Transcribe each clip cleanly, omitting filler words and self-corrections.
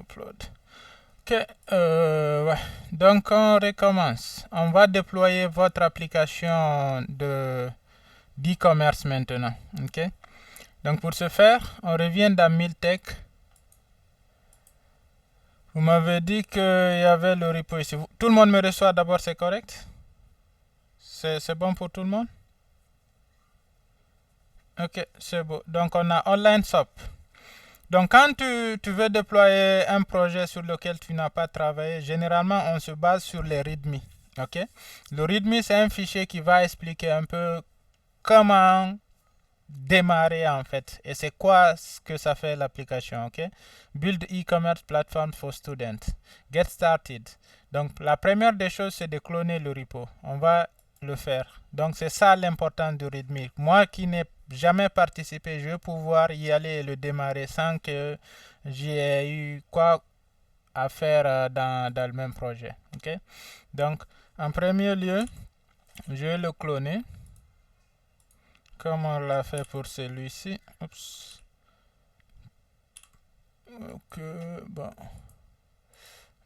upload. Ok, ouais. Donc on recommence. On va déployer votre application d'e-commerce maintenant. Ok. Donc pour ce faire, on revient dans Miltech. Vous m'avez dit qu'il y avait le repo ici. Tout le monde me reçoit d'abord, c'est correct? C'est bon pour tout le monde? Ok, c'est beau. Donc on a Online Shop. Donc quand tu veux déployer un projet sur lequel tu n'as pas travaillé, généralement on se base sur les README. Ok? Le README c'est un fichier qui va expliquer un peu comment démarrer en fait et c'est quoi ce que ça fait l'application. Ok? Build e-commerce platform for students. Get started. Donc la première des choses c'est de cloner le repo. On va le faire. Donc c'est ça l'importance du README. Moi qui n'ai jamais participé, je vais pouvoir y aller et le démarrer sans que j'ai eu quoi à faire dans le même projet. Ok? Donc en premier lieu, je vais le cloner comme on l'a fait pour celui-ci. Oups. Ok, bon.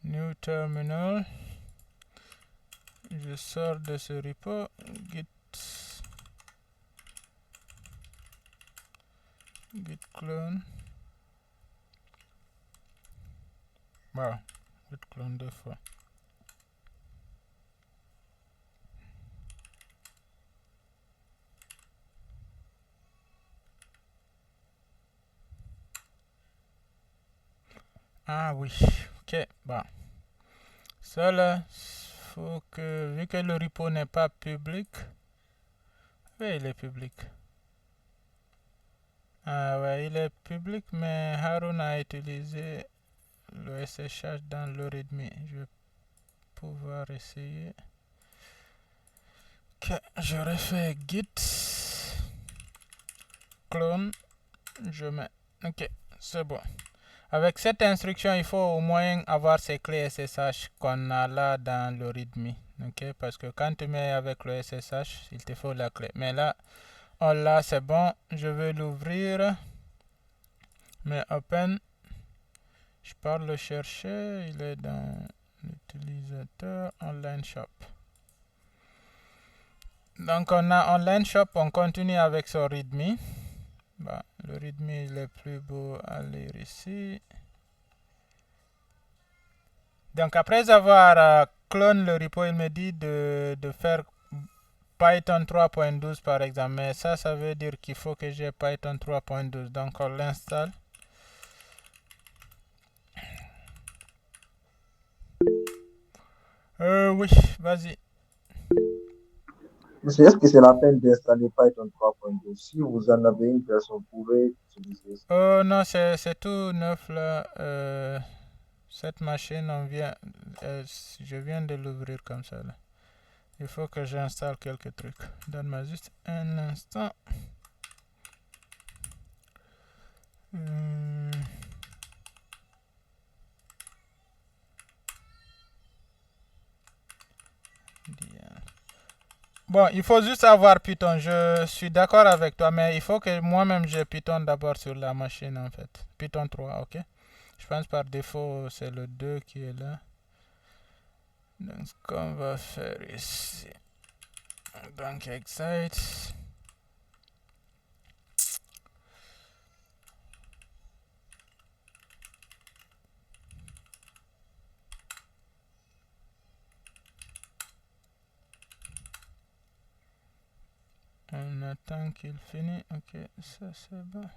New terminal. Je sors de ce repo. Git clone. Voilà. Git clone deux fois. Ah oui. Ok, bon. Ça là, faut que, vu que le repo n'est pas public, oui, il est public. Ah ouais, il est public, mais Harun a utilisé le SSH dans le README. Je vais pouvoir essayer. Ok, je refais git clone, je mets. Ok, c'est bon. Avec cette instruction, il faut au moins avoir ces clés SSH qu'on a là dans le README. Ok, parce que quand tu mets avec le SSH, il te faut la clé. Mais là, oh là, c'est bon. Je vais l'ouvrir. Mais open, je pars le chercher. Il est dans l'utilisateur Online Shop. Donc on a Online Shop, on continue avec son README. Bon, le README il est plus beau à lire ici. Donc après avoir clone le repo, il me dit de faire Python 3.12 par exemple. Mais ça veut dire qu'il faut que j'ai Python 3.12. Donc on l'installe. Oui, vas-y. Monsieur, est-ce que c'est la peine d'installer Python 3.2? Si vous en avez une version, vous pouvez utiliser ça. Oh non, c'est tout neuf là. Cette machine, je viens de l'ouvrir comme ça là. Il faut que j'installe quelques trucs. Donne-moi juste un instant. Bon, il faut juste avoir Python. Je suis d'accord avec toi, mais il faut que moi-même j'ai Python d'abord sur la machine en fait. Python 3, ok? Je pense par défaut c'est le 2 qui est là. Donc ce qu'on va faire ici. Donc excite. On attend qu'il finisse. Ok, ça c'est bon.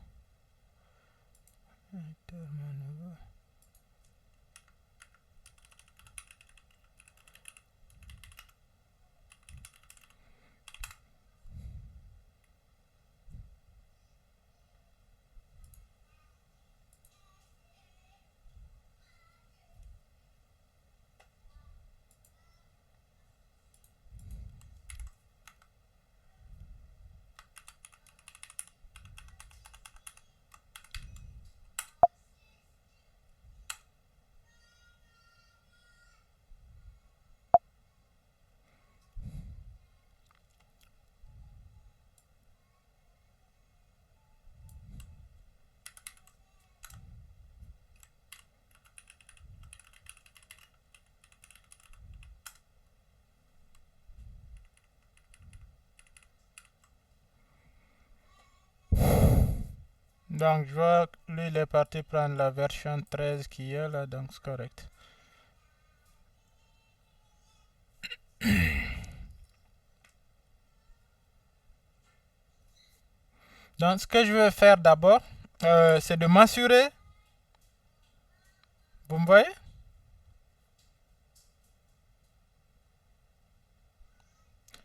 Donc, je vois que lui, il est parti prendre la version 13 qui est là, donc c'est correct. Donc, ce que je vais faire d'abord, c'est de m'assurer. Vous me voyez?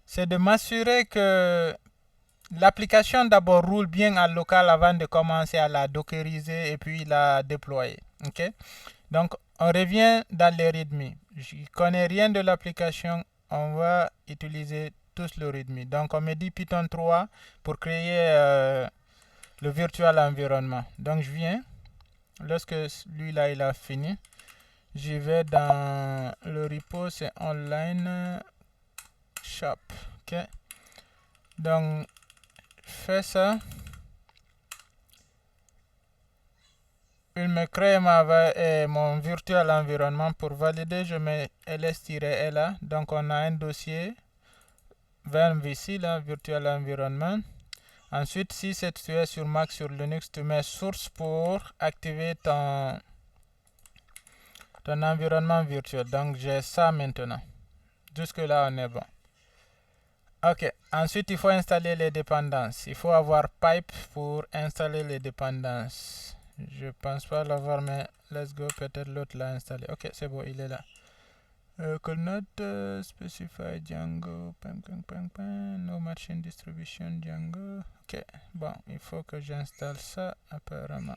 C'est de m'assurer que l'application d'abord roule bien en local avant de commencer à la dockeriser et puis la déployer. Ok? Donc, on revient dans les README. Je ne connais rien de l'application. On va utiliser tous le README. Donc, on me dit Python 3 pour créer le virtual environment. Donc, je viens. Lorsque lui-là, il a fini, j'y vais dans le repo, c'est online shop. Ok? Donc, je fais ça. Il me crée mon virtual environnement. Pour valider, je mets ls-la. Donc, on a un dossier VMVC, là, virtual environment. Ensuite, si tu es sur Mac, sur Linux, tu mets source pour activer ton environnement virtuel. Donc, j'ai ça maintenant. Jusque-là, on est bon. Ok. Ensuite, il faut installer les dépendances. Il faut avoir pipe pour installer les dépendances. Je pense pas l'avoir, mais let's go. Peut-être l'autre l'a installé. Ok, c'est bon, il est là. Could not specify Django. No machine distribution Django. Ok, bon, il faut que j'installe ça apparemment.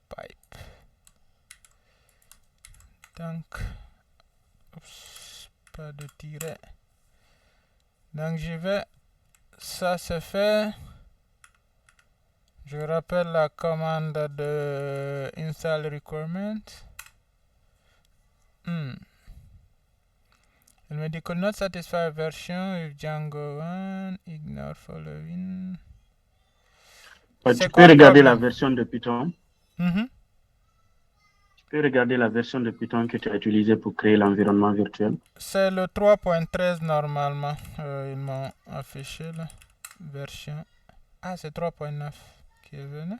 Pipe. Donc, oups, pas de tiret. Donc, j'y vais. Ça c'est fait. Je rappelle la commande de install requirement. Il me dit could not satisfy version if Django 1, ignore following. Tu peux regarder la version de Python. Tu peux regarder la version de Python que tu as utilisée pour créer l'environnement virtuel. C'est le 3.13 normalement. Ils m'ont affiché la version. Ah, c'est 3.9 qui est venu.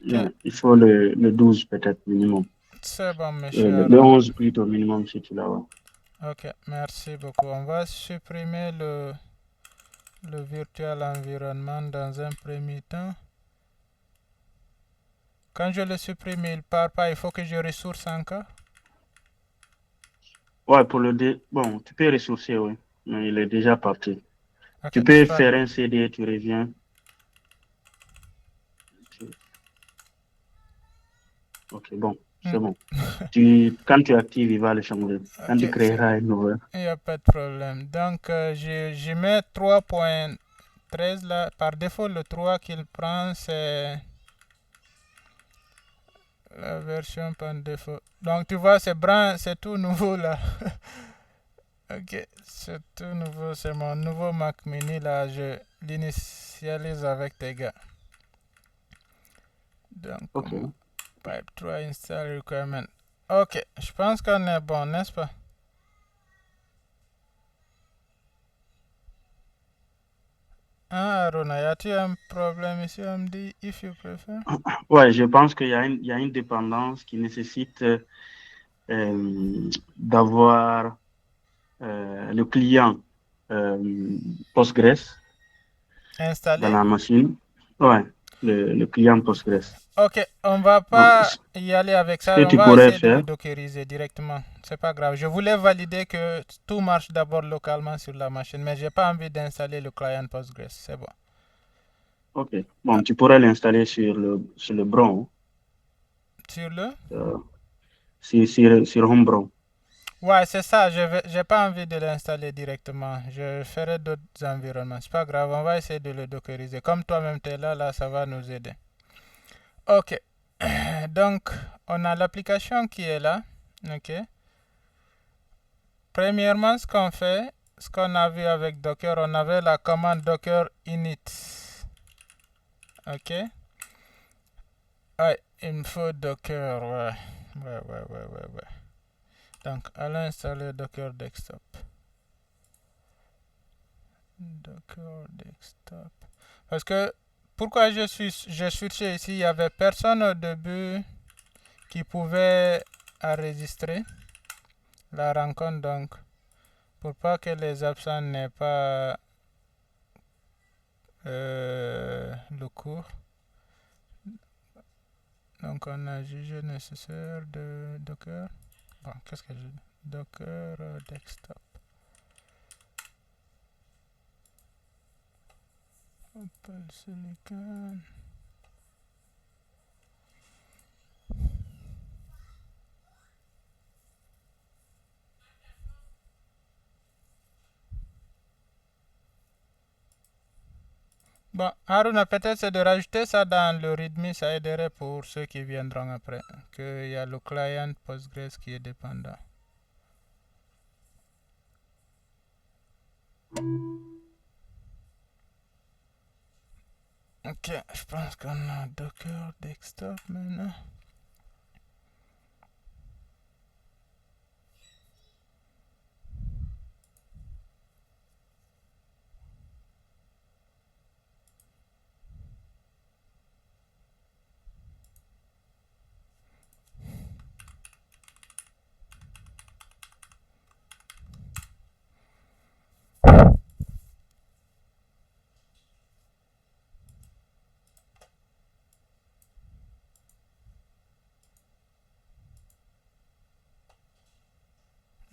Okay. Il faut le 12 peut-être minimum. C'est bon, monsieur. Le 11 plutôt minimum si tu l'as. Ok, merci beaucoup. On va supprimer le virtual environnement dans un premier temps. Quand je le supprime, il part pas. Il faut que je ressource encore. Ouais, pour bon, tu peux ressourcer, oui. Mais il est déjà parti. Okay, tu peux faire un CD, tu reviens. Ok, bon, c'est bon. Quand tu actives, il va le changer. Quand tu créeras un nouveau. Il n'y a pas de problème. Donc, je mets 3.13 là. Par défaut, le 3 qu'il prend, c'est la version par défaut. Donc, tu vois, c'est tout nouveau là. Ok, c'est tout nouveau. C'est mon nouveau Mac mini là. Je l'initialise avec tes gars. Donc, pipe 3 install requirement. Ok, je pense qu'on est bon, n'est-ce pas? Ah, Aruna, y a-t-il un problème ici? On me dit if you prefer. Ouais, je pense qu'il y a une dépendance qui nécessite d'avoir le client Postgres installé dans la machine. Ouais, le client Postgres. Ok, on va pas y aller avec ça. On va essayer de le dockeriser directement. C'est pas grave. Je voulais valider que tout marche d'abord localement sur la machine, mais j'ai pas envie d'installer le client Postgres. C'est bon. Ok. Bon, tu pourrais l'installer sur le Bron. Sur le sur Homebron. Ouais, c'est ça. J'ai pas envie de l'installer directement. Je ferai d'autres environnements. C'est pas grave. On va essayer de le dockeriser. Comme toi-même tu es là, ça va nous aider. Ok. Donc, on a l'application qui est là. Ok. Premièrement, ce qu'on fait, ce qu'on a vu avec Docker, on avait la commande docker init. Ok. Ouais, il me faut Docker. Ouais. Donc, allons installer Docker Desktop. Docker Desktop. Parce que pourquoi j'ai switché ici, il n'y avait personne au début qui pouvait enregistrer la rencontre, donc pour pas que les absents n'aient pas le cours. Donc on a jugé nécessaire de Docker. Bon, qu'est-ce que je dis? Docker desktop. Apple Silicon. Bon, Haruna, peut-être c'est de rajouter ça dans le README, ça aiderait pour ceux qui viendront après. Qu'il y a le client Postgres qui est dépendant. Ok, je pense qu'on a Docker Desktop maintenant.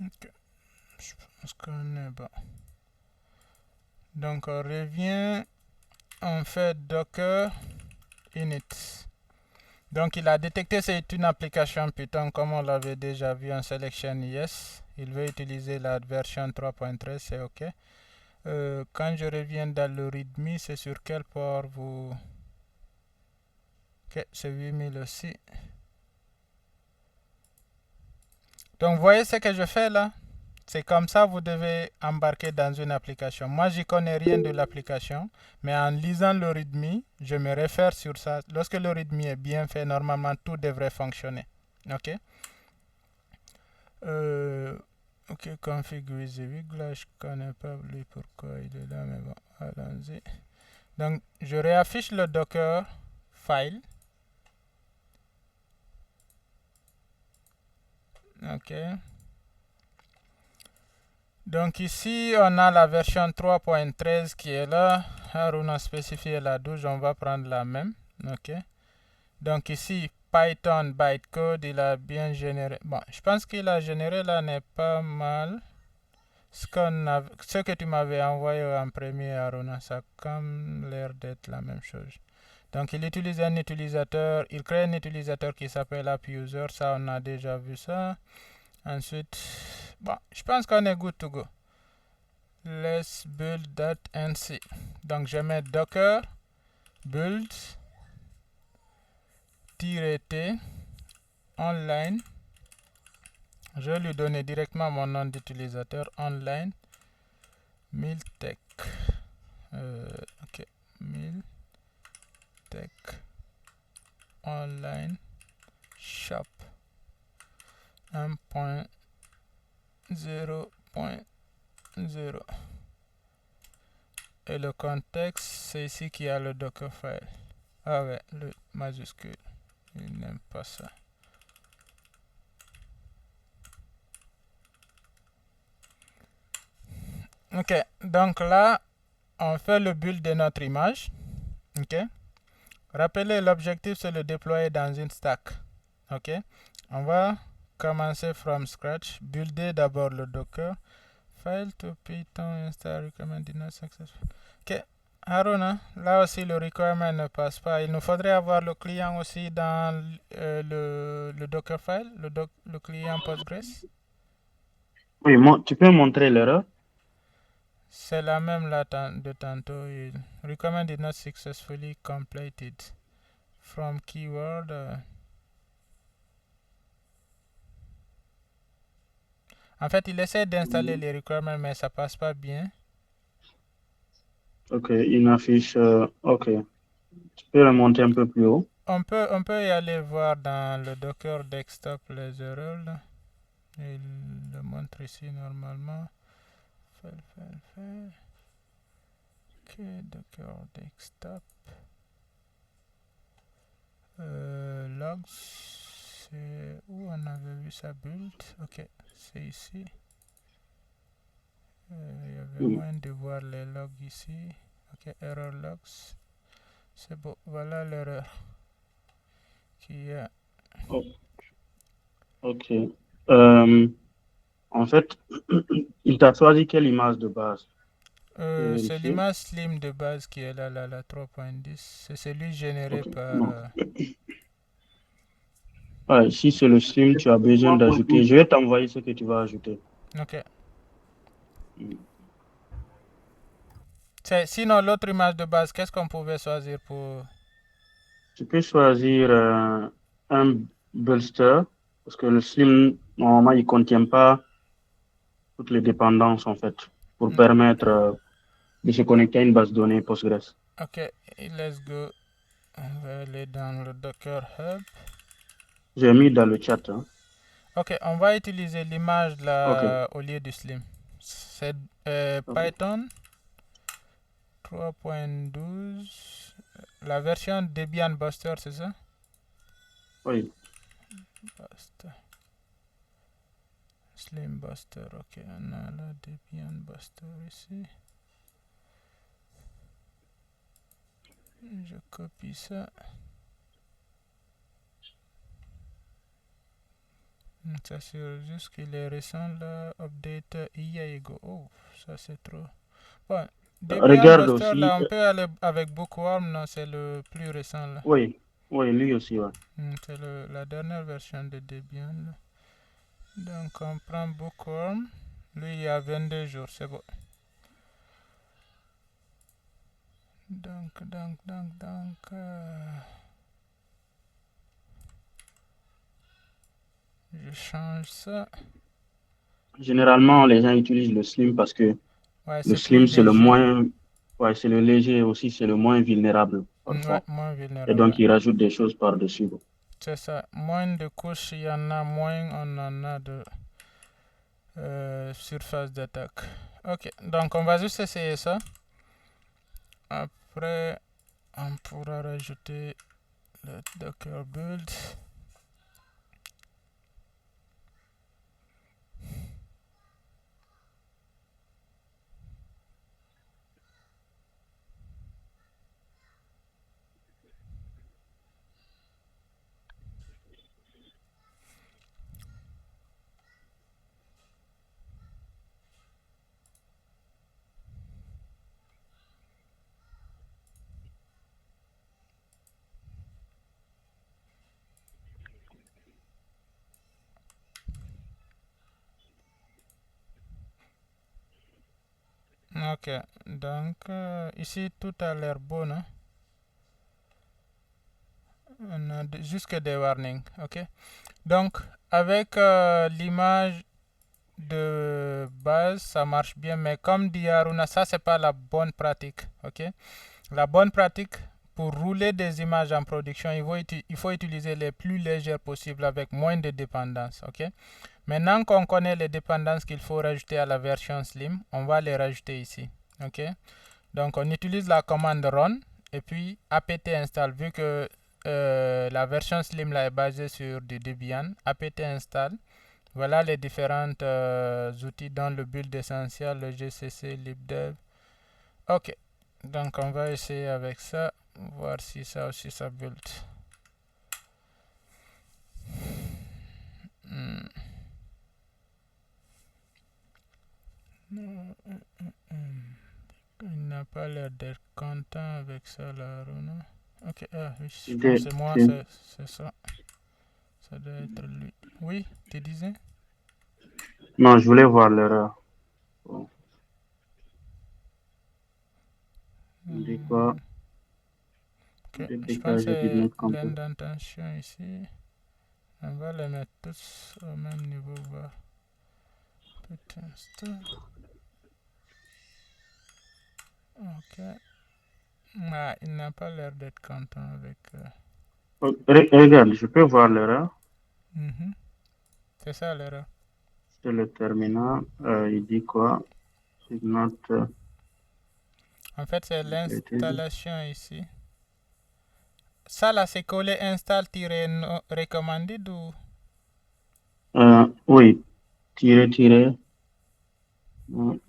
Ok, je pense qu'on est bon. Donc on revient, on fait Docker init. Donc il a détecté que c'est une application Python comme on l'avait déjà vu en selection yes. Il veut utiliser la version 3.13, c'est ok. Quand je reviens dans le readme, c'est sur quel port vous... Ok, c'est 8000 aussi. Donc vous voyez ce que je fais là? C'est comme ça vous devez embarquer dans une application. Moi, je connais rien de l'application, mais en lisant le readme, je me réfère sur ça. Lorsque le readme est bien fait, normalement, tout devrait fonctionner. Ok? Ok, config with là, je connais pas lui pourquoi il est là, mais bon, allons-y. Donc, je réaffiche le Docker file. Ok. Donc ici, on a la version 3.13 qui est là. Haruna a spécifié la 12, on va prendre la même. Ok. Donc ici, Python bytecode, il a bien généré. Bon, je pense qu'il a généré là n'est pas mal. Ce que tu m'avais envoyé en premier, Haruna, ça a comme l'air d'être la même chose. Donc il utilise un utilisateur, il crée un utilisateur qui s'appelle AppUser, ça on a déjà vu ça. Ensuite, bon, je pense qu'on est good to go. Let's build that and see. Donc je mets docker build -t online. Je vais lui donner directement mon nom d'utilisateur online miltech. Ok, miltech online shop 1.0.0. Et le contexte, c'est ici qu'il y a le Dockerfile. Ah ouais, le majuscule. Il n'aime pas ça. Ok, donc là, on fait le build de notre image. Ok. Rappelez, l'objectif, c'est le déployer dans une stack. Ok. On va commencer from scratch. Builder d'abord le Docker. File to Python install requirement did not successful. Ok. Haruna, là aussi le requirement ne passe pas. Il nous faudrait avoir le client aussi dans le Dockerfile, le client Postgres. Oui, tu peux montrer l'erreur? C'est la même là de tantôt. Requirement did not successfully completed. From keyword. En fait, il essaie d'installer les requirements, mais ça passe pas bien. Ok, il affiche. Ok. Tu peux remonter un peu plus haut. On peut y aller voir dans le Docker Desktop les erreurs. Là. Il le montre ici normalement. Ok, Docker Desktop. Logs, c'est où on avait vu ça build. Ok, c'est ici. Il y avait moyen de voir les logs ici. Ok, error logs. C'est bon, voilà l'erreur qu'il y a. Oh, ok. En fait, il t'a choisi quelle image de base? C'est l'image slim de base qui est là, la 3.10. C'est celui généré Ok, par... non. Ouais, si c'est le slim, tu as besoin d'ajouter. Je vais t'envoyer ce que tu vas ajouter. Ok. Mm. Sinon, l'autre image de base, qu'est-ce qu'on pouvait choisir pour... Tu peux choisir un bolster, parce que le slim, normalement, il ne contient pas toutes les dépendances, en fait, pour permettre de se connecter à une base de données Postgres. Ok, let's go. On va aller dans le Docker Hub. J'ai mis dans le chat. Hein. Ok, on va utiliser l'image Ok. là au lieu du slim. C'est Python 3.12. La version Debian Buster, c'est ça? Oui. Buster. Slim Buster, ok. On a la Debian Buster ici. Je copie ça. S'assure juste qu'il est récent là. Update IAEGO. Oh, ça c'est trop. Bon, Debian Regarde Buster aussi. là, on peut aller avec Bookworm, non, c'est le plus récent là. Oui, oui, lui aussi, ouais. C'est la dernière version de Debian là. Donc on prend Bookworm. Lui il y a 22 jours, c'est bon. Donc. Je change ça. Généralement, les gens utilisent le slim parce que Ouais, le c'est plus slim, c'est le léger. moins. Ouais, c'est le léger aussi, c'est le moins vulnérable, Ouais, parfois. moins Et vulnérable. donc, ils rajoutent des choses par-dessus. C'est ça. Moins de couches il y en a, moins on en a de surface d'attaque. Ok, donc on va juste essayer ça. Après, on pourra rajouter le Docker build. Ok, donc ici tout a l'air bon. Hein? On a jusque des warnings. Ok, donc avec l'image de base, ça marche bien, mais comme dit Aruna, ça c'est pas la bonne pratique. Ok, la bonne pratique pour rouler des images en production, il faut utiliser les plus légères possibles avec moins de dépendance. Ok, maintenant qu'on connaît les dépendances qu'il faut rajouter à la version slim, on va les rajouter ici. Ok, donc on utilise la commande run et puis apt install, vu que la version slim là est basée sur du Debian. Apt install. Voilà les différents outils dans le build essentiel, le GCC, libdev. Ok, donc on va essayer avec ça, voir si ça aussi ça build. Il n'a pas l'air d'être content avec ça là, Aruna. Ok, oui, je pense que c'est moi, c'est ça. Ça doit être lui. Oui, tu disais? Non, je voulais voir l'erreur. Bon. On dit quoi? Ok, je pense DPKG que did c'est not compare. l'indentation ici. On va les mettre tous au même niveau. Voir. Putain, ok. Ah, il n'a pas l'air d'être content avec. Regarde, je peux voir l'erreur. C'est ça l'erreur. C'est le terminal. Il dit quoi? Did not, En fait, c'est l'installation ici. ça là, c'est collé install-recommended ou? Oui,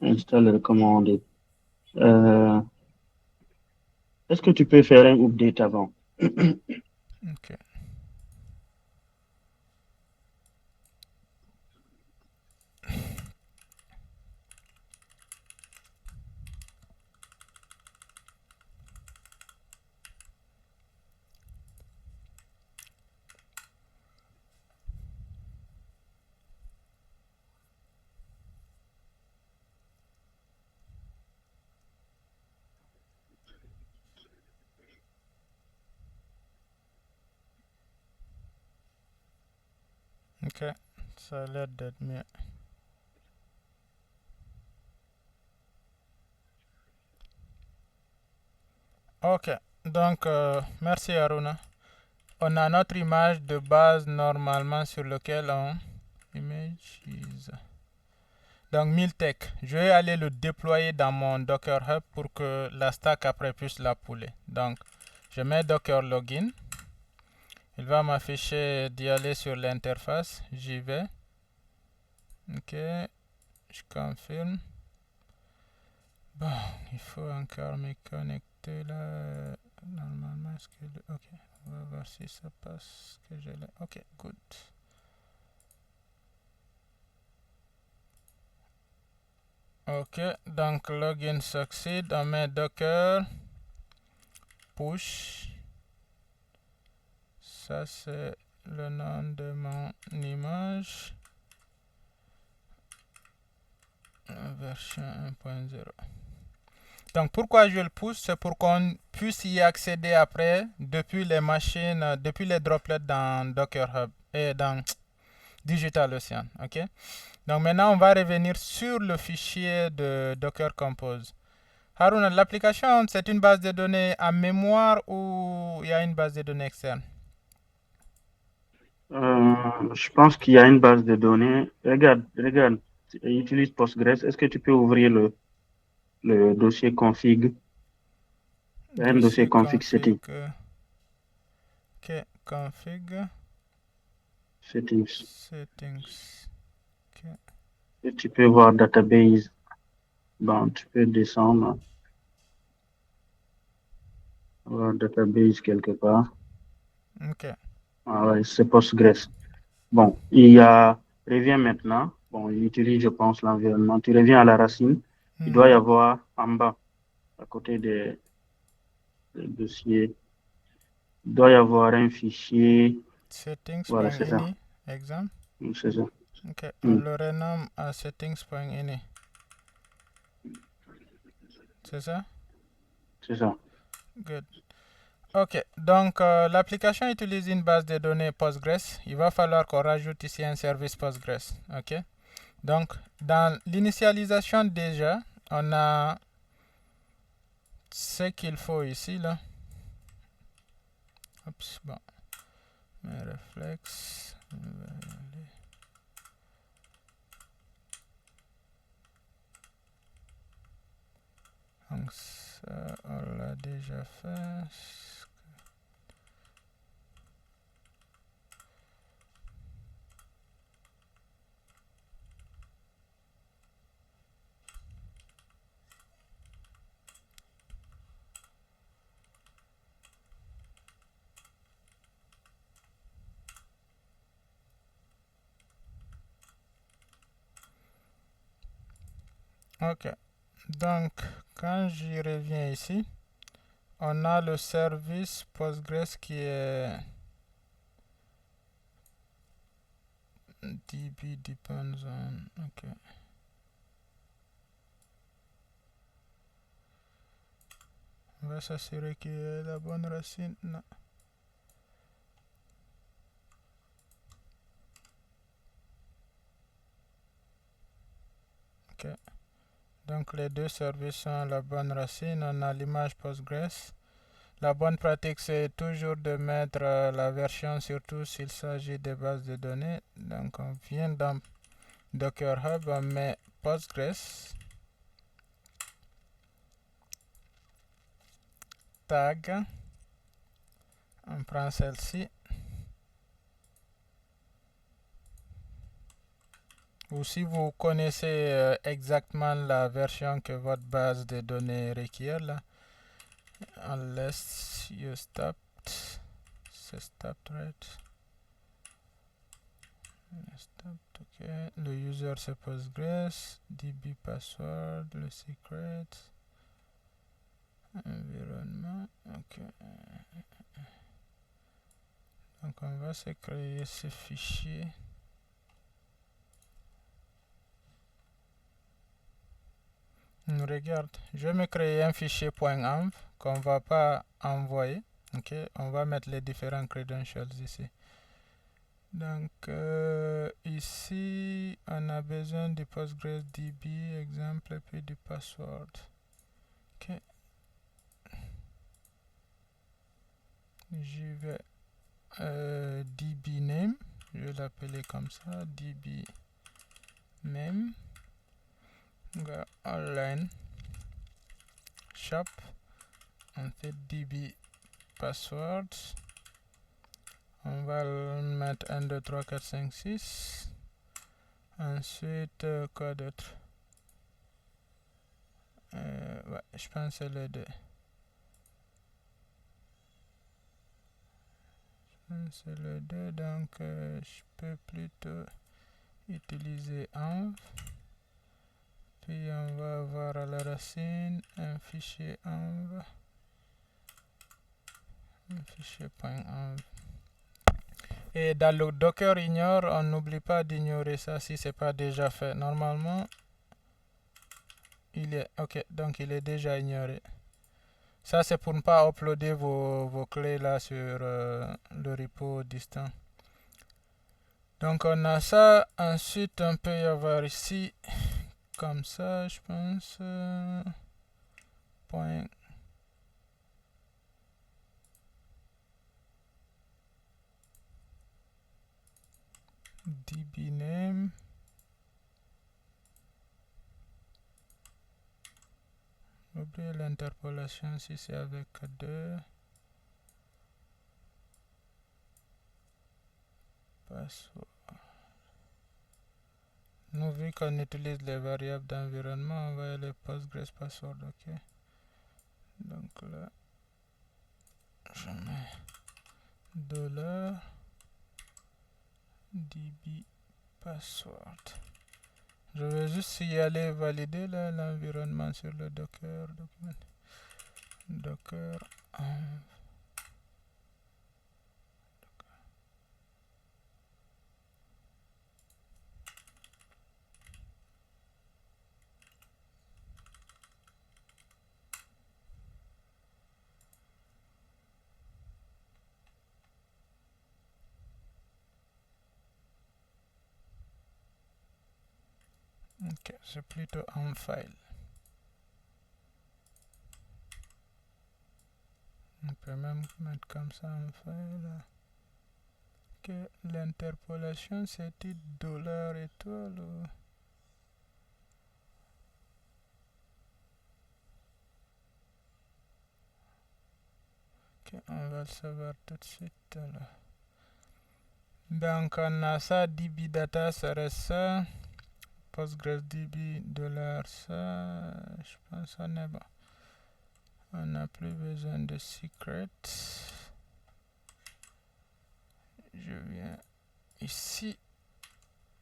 install recommanded. Est-ce que tu peux faire un update avant? Ok. Ok, ça a l'air d'être mieux. Ok, donc merci Aruna. On a notre image de base normalement sur lequel on... Image is... Donc Miltech, je vais aller le déployer dans mon Docker Hub pour que la stack après puisse la pouler. Donc je mets Docker Login. Il va m'afficher d'y aller sur l'interface. J'y vais. Ok, je confirme. Bon, il faut encore me connecter là. Normalement, est-ce que... Ok, on va voir si ça passe. Que j'ai là. Ok, good. Ok, donc login succeed. On met Docker push. Ça, c'est le nom de mon image. Version 1.0. Donc pourquoi je le pousse, c'est pour qu'on puisse y accéder après depuis les machines, depuis les droplets dans Docker Hub et dans DigitalOcean. Ok. Donc maintenant on va revenir sur le fichier de Docker Compose. Haruna, l'application c'est une base de données en mémoire ou il y a une base de données externe? Je pense qu'il y a une base de données. Regarde, utilise Postgres. Est-ce que tu peux ouvrir le dossier config? Il y a un dossier Dossier config config. setting. Ok, config. Settings. Settings. Okay. Et tu peux voir database. Bon, tu peux descendre. Voir database quelque part. Ok. Ah ouais, c'est Postgres. Bon, il y a, reviens maintenant. Bon, il utilise, je pense, l'environnement. Tu reviens à la racine. Il doit y avoir en bas, à côté des dossiers, il doit y avoir un fichier. Voilà, c'est ça. Settings.ini, exemple. C'est ça. Ok, on le renomme à settings.ini. C'est ça? C'est ça. Good. Ok, donc l'application utilise une base de données Postgres. Il va falloir qu'on rajoute ici un service Postgres. Ok, donc dans l'initialisation déjà, on a ce qu'il faut ici là. Oups, bon, mes réflexes. Donc ça, on l'a déjà fait. Ok, donc quand j'y reviens ici, on a le service Postgres qui est DB depends on. Ok. On va s'assurer qu'il y ait la bonne racine. Non. Ok. Donc les deux services sont la bonne racine. On a l'image Postgres. La bonne pratique, c'est toujours de mettre la version, surtout s'il s'agit de bases de données. Donc on vient dans Docker Hub, on met Postgres, tag, On prend celle-ci. Ou si vous connaissez exactement la version que votre base de données requiert là, unless you stopped, c'est stopped, right? Stopped, ok. Le user c'est Postgres, DB password, le secret, environnement, ok. Donc on va se créer ce fichier. Regarde, je vais me créer un fichier .env qu'on va pas envoyer. Ok, on va mettre les différents credentials ici. Donc ici, on a besoin du PostgreSDB, exemple, et puis du password. Ok. Je vais DB name, je vais l'appeler comme ça, DB name. Online shop, on fait DB password, on va le mettre 1 2 3 4 5 6. Ensuite quoi d'autre, ouais, je pense que c'est le 2. C'est le 2, donc je peux plutôt utiliser env. Puis on va avoir à la racine un fichier env, un fichier .env. Et dans le docker ignore, on n'oublie pas d'ignorer ça si c'est pas déjà fait. Normalement, il est ok, donc il est déjà ignoré. Ça c'est pour ne pas uploader vos clés là sur le repo distant. Donc on a ça. Ensuite on peut y avoir ici comme ça, je pense, point DB name. Oubliez l'interpolation si c'est avec 2. Password. Nous, vu qu'on utilise les variables d'environnement, on va aller Postgres password, ok. Donc là, je mets $db password. Je vais juste y aller valider l'environnement sur le Docker document. Docker ok, c'est plutôt en file. On peut même mettre comme ça en file. Ok, l'interpolation c'était $étoile ou... Ok, on va le savoir tout de suite là. Donc on a ça, DB data serait ça. PostgreSDB $, ça, je pense qu'on est bon. On n'a plus besoin de secret. Je viens ici,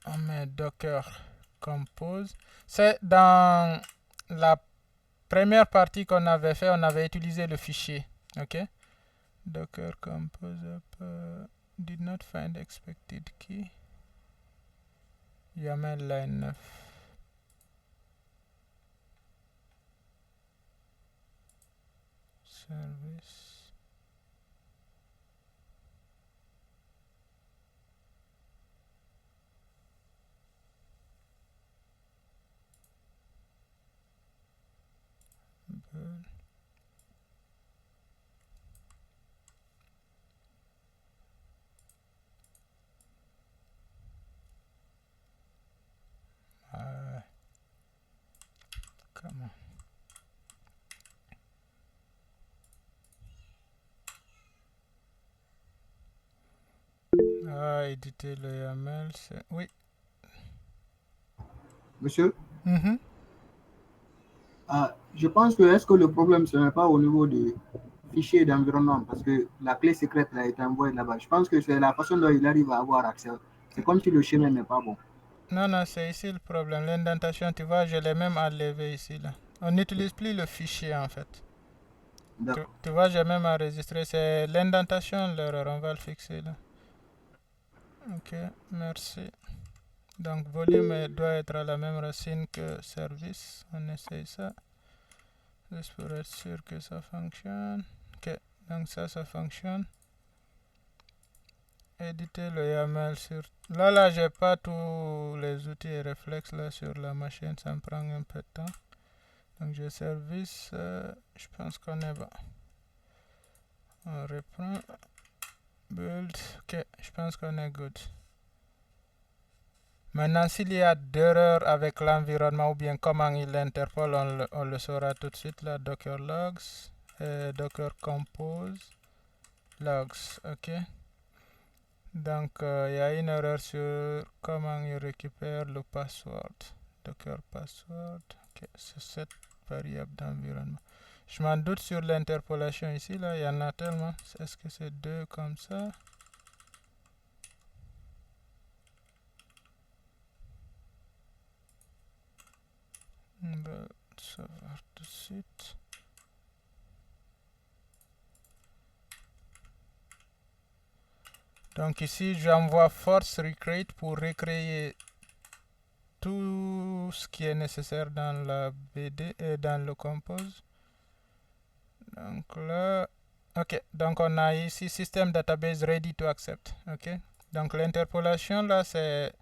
on met docker compose. C'est dans la première partie qu'on avait fait, on avait utilisé le fichier, ok. Docker compose did not find expected key. YAML line 9. Service. Burn. Come on. va éditer le YAML. Oui. Monsieur, Mhm. je pense que est-ce que le problème ce n'est pas au niveau des fichiers d'environnement parce que la clé secrète a été envoyée là-bas. Je pense que c'est la façon dont il arrive à avoir accès. C'est comme si le chemin n'est pas bon. Non, c'est ici le problème. L'indentation, tu vois, je l'ai même enlevé ici. Là. On n'utilise plus le fichier en fait. Tu vois, j'ai même enregistré. C'est l'indentation, l'erreur. On va le fixer là. Ok, merci. Donc, volume doit être à la même racine que service. On essaye ça. Juste pour être sûr que ça fonctionne. Ok, donc ça fonctionne. Éditer le YAML sur... Là, j'ai pas tous les outils et réflexes là sur la machine. Ça me prend un peu de temps. Donc, j'ai service. Je pense qu'on est bon. On reprend. Build. Ok, je pense qu'on est good. Maintenant, s'il y a d'erreurs avec l'environnement ou bien comment il l'interpole, on le saura tout de suite là. Docker logs, Docker compose, logs, ok. Donc, il y a une erreur sur comment il récupère le password. Docker password, ok, c'est cette variable d'environnement. Je m'en doute sur l'interpolation ici, là, il y en a tellement. Est-ce que c'est 2 comme ça? On va savoir tout de suite. Donc ici, j'envoie force recreate pour recréer tout ce qui est nécessaire dans la BD et dans le compose. Donc là, ok. Donc on a ici system database ready to accept. Ok. Donc l'interpolation là, c'est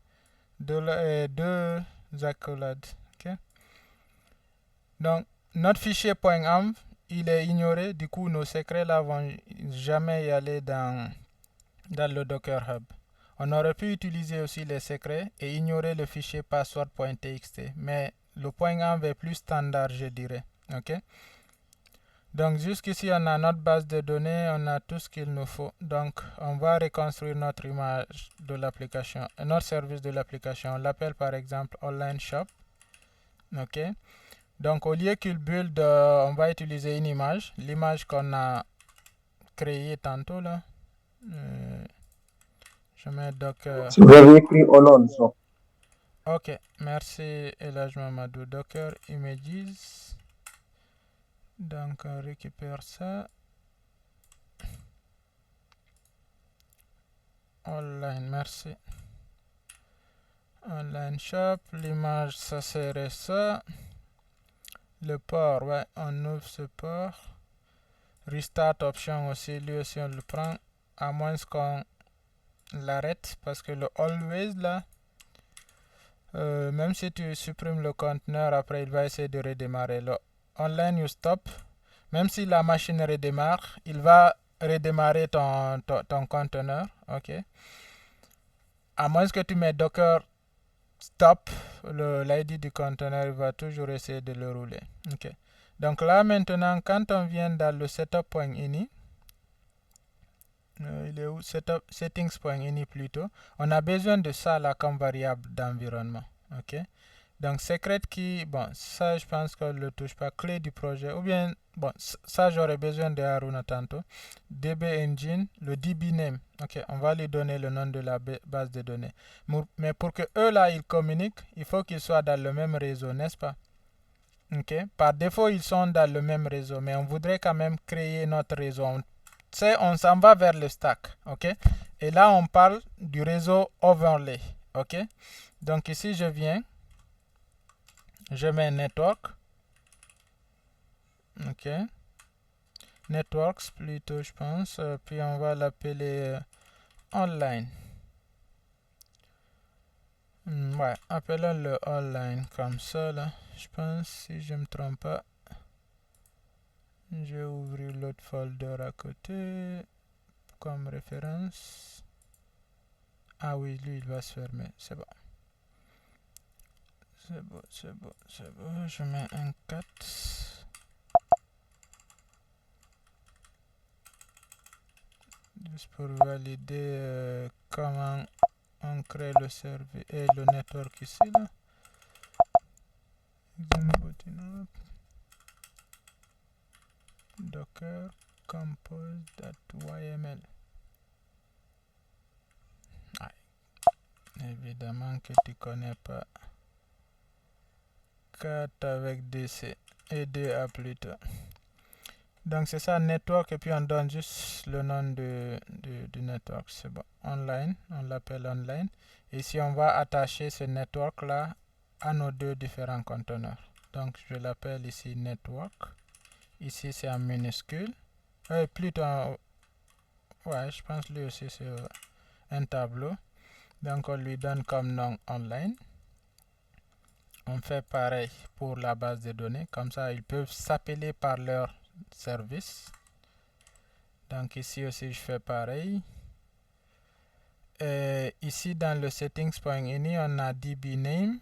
deux accolades. Ok. Donc notre fichier .env, il est ignoré. Du coup, nos secrets là vont jamais y aller dans le Docker Hub. On aurait pu utiliser aussi les secrets et ignorer le fichier password.txt, mais le .env est plus standard, je dirais. Ok. Donc jusqu'ici, on a notre base de données, on a tout ce qu'il nous faut. Donc, on va reconstruire notre image de l'application, notre service de l'application. On l'appelle par exemple Online Shop. Ok. Donc, au lieu qu'il build, on va utiliser une image, l'image qu'on a créée tantôt là. Je mets Docker. Si vous avez écrit Hollande, ça. Ok, merci Elhaj Mamadou. Docker Images. Donc on récupère ça. Online, merci. Online shop, l'image ça serait ça. Le port, ouais, on ouvre ce port. Restart option aussi, lui aussi on le prend. À moins qu'on l'arrête parce que le always là, même si tu supprimes le conteneur, après il va essayer de redémarrer. Le online you stop, même si la machine redémarre, il va redémarrer ton conteneur. Ok. À moins que tu mets Docker stop, l'ID du conteneur va toujours essayer de le rouler. Ok. Donc là maintenant, quand on vient dans le setup.ini, il est où? Settings.ini plutôt. On a besoin de ça là comme variable d'environnement. Ok. Donc secret key, bon, ça je pense qu'on ne le touche pas. Clé du projet, ou bien, bon, ça j'aurais besoin de Haruna tantôt. DB Engine, le DB name. Ok, on va lui donner le nom de la base de données. Mais pour que eux là, ils communiquent, il faut qu'ils soient dans le même réseau, n'est-ce pas? Ok, par défaut, ils sont dans le même réseau, mais on voudrait quand même créer notre réseau. On s'en va vers le stack, ok? Et là, on parle du réseau overlay, ok? Donc ici, je viens. Je mets network. Ok. Networks plutôt, je pense. Puis on va l'appeler online. Ouais, appelons-le online comme ça là. Je pense, si je ne me trompe pas. Je vais ouvrir l'autre folder à côté comme référence. Ah oui, lui il va se fermer. C'est bon. C'est bon, c'est bon, c'est bon. Je mets un 4. Juste pour valider comment on crée le serveur et le network ici là. Docker compose.yml. Évidemment que tu connais pas cat avec DC et DA plutôt. Donc c'est ça, network, et puis on donne juste le nom du network. C'est bon, online, on l'appelle online. Et si on va attacher ce network là à nos deux différents conteneurs. Donc je l'appelle ici network. Ici c'est en minuscule. Plutôt ouais, je pense lui aussi c'est un tableau. Donc on lui donne comme nom online. On fait pareil pour la base de données. Comme ça, ils peuvent s'appeler par leur service. Donc ici aussi, je fais pareil. Et ici, dans le settings.ini, on a dbname.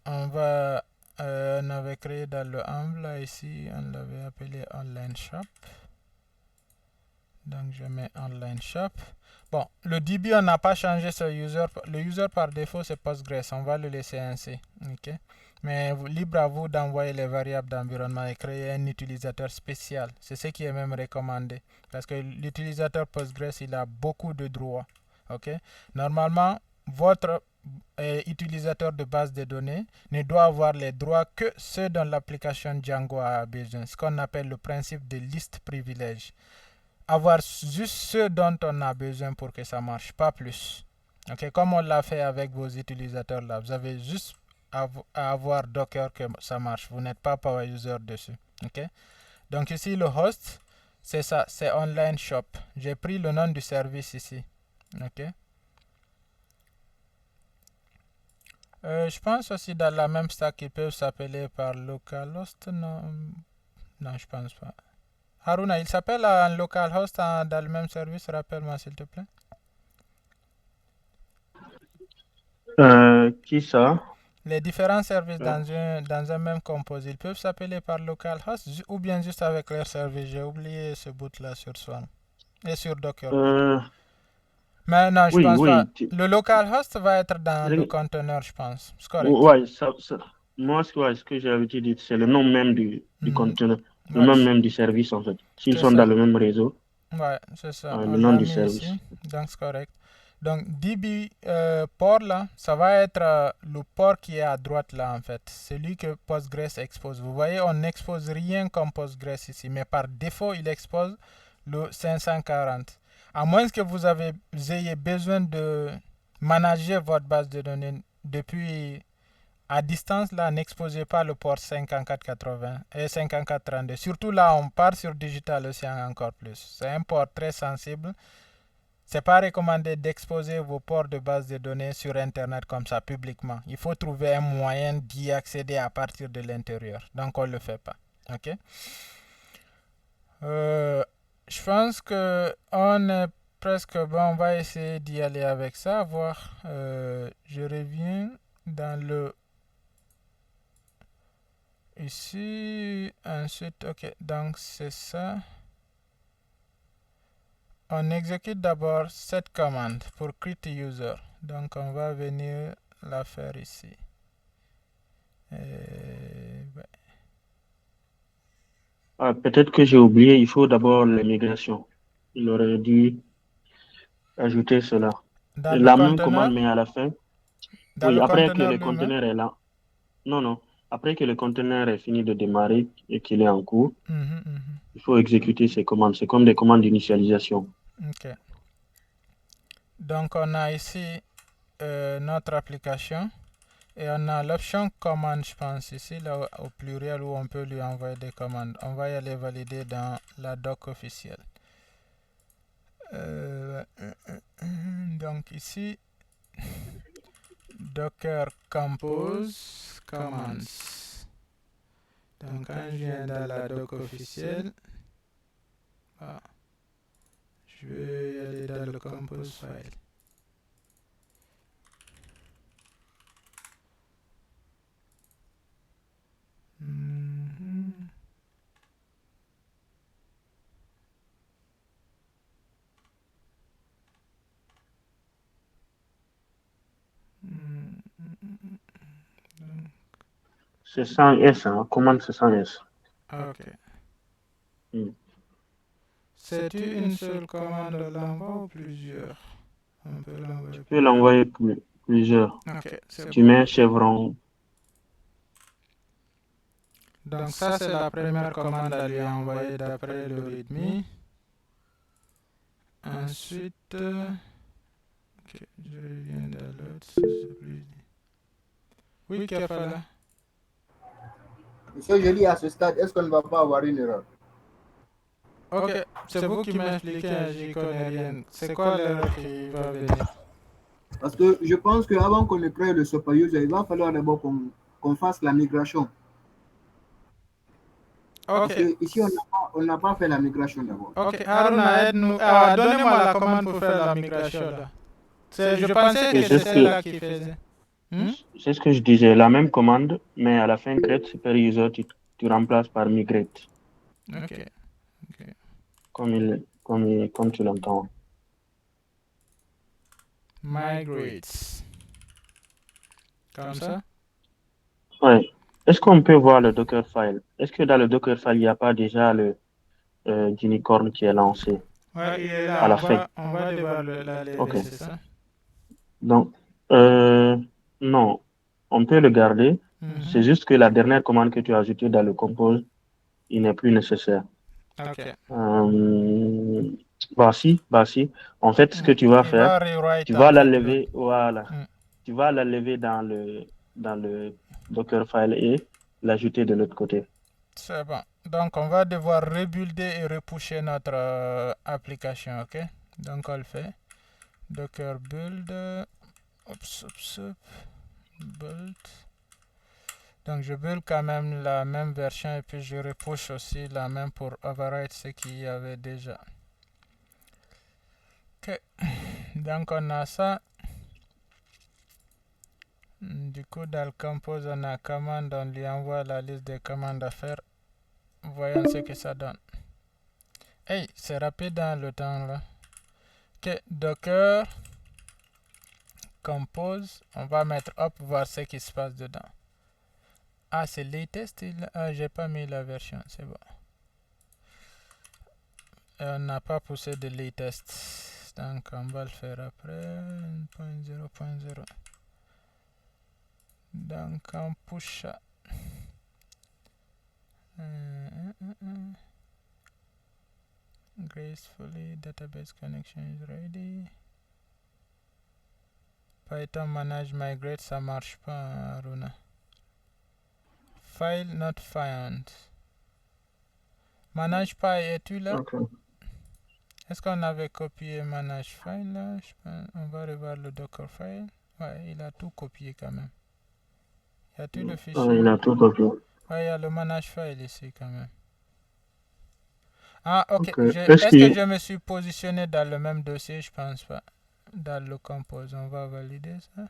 On avait créé dans le env, là, ici, on l'avait appelé online shop. Donc je mets online shop. Bon, le DB, on n'a pas changé ce user. Le user par défaut, c'est Postgres. On va le laisser ainsi. OK? Mais libre à vous d'envoyer les variables d'environnement et créer un utilisateur spécial. C'est ce qui est même recommandé. Parce que l'utilisateur Postgres, il a beaucoup de droits. OK? Normalement, votre utilisateur de base de données ne doit avoir les droits que ceux dont l'application Django a besoin. Ce qu'on appelle le principe de liste privilège. Avoir juste ce dont on a besoin pour que ça marche, pas plus. Ok, comme on l'a fait avec vos utilisateurs là, vous avez juste à avoir Docker que ça marche. Vous n'êtes pas power user dessus. Ok, donc ici le host, c'est ça, c'est online shop. J'ai pris le nom du service ici. Ok. Je pense aussi dans la même stack, ils peuvent s'appeler par localhost. Non, non, je pense pas. Haruna, il s'appelle un localhost dans le même service, rappelle-moi s'il te plaît. Qui ça? Les différents services dans un même compose, ils peuvent s'appeler par localhost ou bien juste avec leur service. J'ai oublié ce bout-là sur Swarm et sur Docker. Mais non, je pense pas. Le localhost va être dans le conteneur, je pense. C'est correct. Ouais, moi, ce que j'avais dit, c'est le nom même du conteneur, le nom même du service, en fait. S'ils sont dans le même réseau. Ouais, c'est ça. Le nom du service. Ici, donc c'est correct. Donc, DB port là, ça va être le port qui est à droite là en fait. Celui que Postgres expose. Vous voyez, on n'expose rien comme Postgres ici, mais par défaut, il expose le 540. À moins que vous ayez besoin de manager votre base de données depuis à distance, là, n'exposez pas le port 5480 et 5432. Surtout là, on part sur Digital Ocean encore plus. C'est un port très sensible. C'est pas recommandé d'exposer vos ports de base de données sur Internet comme ça publiquement. Il faut trouver un moyen d'y accéder à partir de l'intérieur. Donc, on ne le fait pas. OK? Je pense qu'on est presque bon. On va essayer d'y aller avec ça. Voir. Je reviens dans le... Ici, ensuite, ok, donc c'est ça. On exécute d'abord cette commande pour create user. Donc on va venir la faire ici. Peut-être que j'ai oublié, il faut d'abord l'immigration. Il aurait dû ajouter cela. La même commande, mais à la fin. Oui, après que le conteneur est là. Non. Après que le conteneur est fini de démarrer et qu'il est en cours, il faut exécuter ces commandes. C'est comme des commandes d'initialisation. Ok. Donc, on a ici notre application et on a l'option commande, je pense, ici, là, au pluriel, où on peut lui envoyer des commandes. On va y aller valider dans la doc officielle. Donc, ici, Docker compose commands. Donc quand je viens dans la doc officielle, je vais y aller dans le compose file. C'est sans S, hein. Commande, c'est sans S. Ok. Hmm. C'est-tu une seule commande de l'envoi ou plusieurs? On peut l'envoyer Tu peux l'envoyer plusieurs. Ok, c'est Tu bon. mets chevron. Donc ça, c'est la première commande à lui envoyer d'après le README. Ensuite, ok, je reviens dans l'autre, c'est plus... Oui, Kefala. Monsieur, je dis à ce stade, est-ce qu'on ne va pas avoir une erreur? Ok, c'est vous qui m'expliquez, hein, j'y connais rien. C'est quoi l'erreur qui va venir? Parce que je pense qu'avant qu'on ne crée le super user, il va falloir d'abord qu'on fasse la migration. Parce Ok, qu'ici, on n'a pas fait la migration d'abord. ok, Haruna, aide-nous. Donnez-moi la commande pour faire la migration là. Je pensais Et que c'est celle-là qui faisait. c'est ce que je disais, la même commande, mais à la fin, create super user, tu remplaces par migrate, Ok, comme tu l'entends. migrates. Comme ça? Ouais. Est-ce qu'on peut voir le Dockerfile? Est-ce que dans le Dockerfile, il n'y a pas déjà le Unicorn qui est lancé Ouais, il est à là. la fin? On va devoir la Ok. laisser ça. Donc, non, on peut le garder. C'est juste que la dernière commande que tu as ajoutée dans le compose, il n'est plus nécessaire. Ok. Bah si. En fait, ce que tu vas Il faire, va rewrite tu vas en la fait lever, l'autre. voilà. Mm. Tu vas la lever dans le Dockerfile et l'ajouter de l'autre côté. C'est bon. Donc on va devoir rebuilder et repusher notre application, ok? Donc on le fait. Docker build. Build. Donc je build quand même la même version et puis je repush aussi la même pour overwrite ce qu'il y avait déjà. Ok. Donc on a ça. Du coup dans le compose on a commande, on lui envoie la liste des commandes à faire. Voyons ce que ça donne. Hey, c'est rapide dans le temps là. Ok, Docker, compose, on va mettre hop, voir ce qui se passe dedans. Ah, c'est latest, j'ai pas mis la version, c'est bon. Et on n'a pas poussé de latest, donc on va le faire après, 1.0.0. Donc on push ça. Gracefully, database connection is ready. Python manage migrate, ça marche pas, Aruna. File not found. Manage file, es-tu là? Ok. Est-ce qu'on avait copié manage file là? On va revoir le docker file. Ouais, il a tout copié quand même. Y a-t-il le fichier? Il a tout copié. Ouais, il y a le manage file ici quand même. Ah, ok. Ok. Est-ce que je me suis positionné dans le même dossier? Je pense pas. Dans le compose, on va valider ça.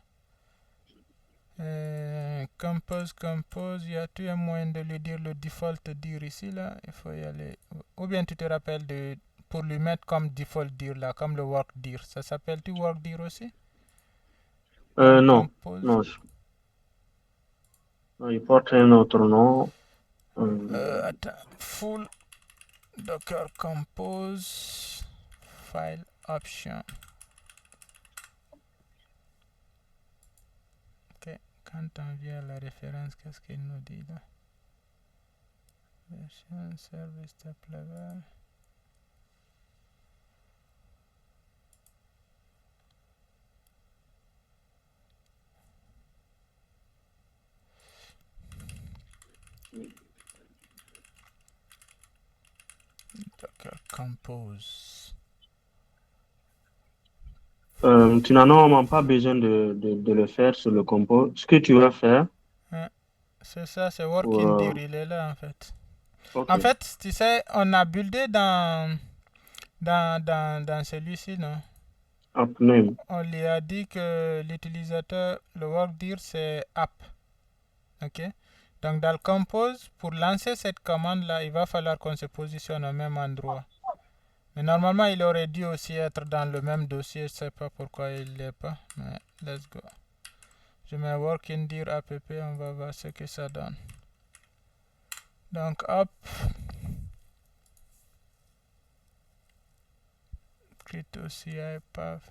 Compose, y a-t-il un moyen de lui dire le default dire ici là? Il faut y aller. Ou bien tu te rappelles pour lui mettre comme default dire là, comme le work dire. Ça s'appelle-tu work dire aussi? Non. Compose. Non, il porte un autre nom. Attends, full docker compose file option. Ok, quand on vient à la référence, qu'est-ce qu'il nous dit là? Version service type level. Docker compose. Tu n'as normalement pas besoin de le faire sur le compose. Ce que tu vas faire. C'est ça, c'est working dir, il est là en fait. Okay. En fait, tu sais, on a buildé dans celui-ci, non? App name. On lui a dit que l'utilisateur, le work dir, c'est app. Ok? Donc dans le compose, pour lancer cette commande-là, il va falloir qu'on se positionne au même endroit. Mais normalement, il aurait dû aussi être dans le même dossier. Je ne sais pas pourquoi il ne l'est pas. Mais let's go. Je mets work in dir app, on va voir ce que ça donne. Donc hop, crypto CI path.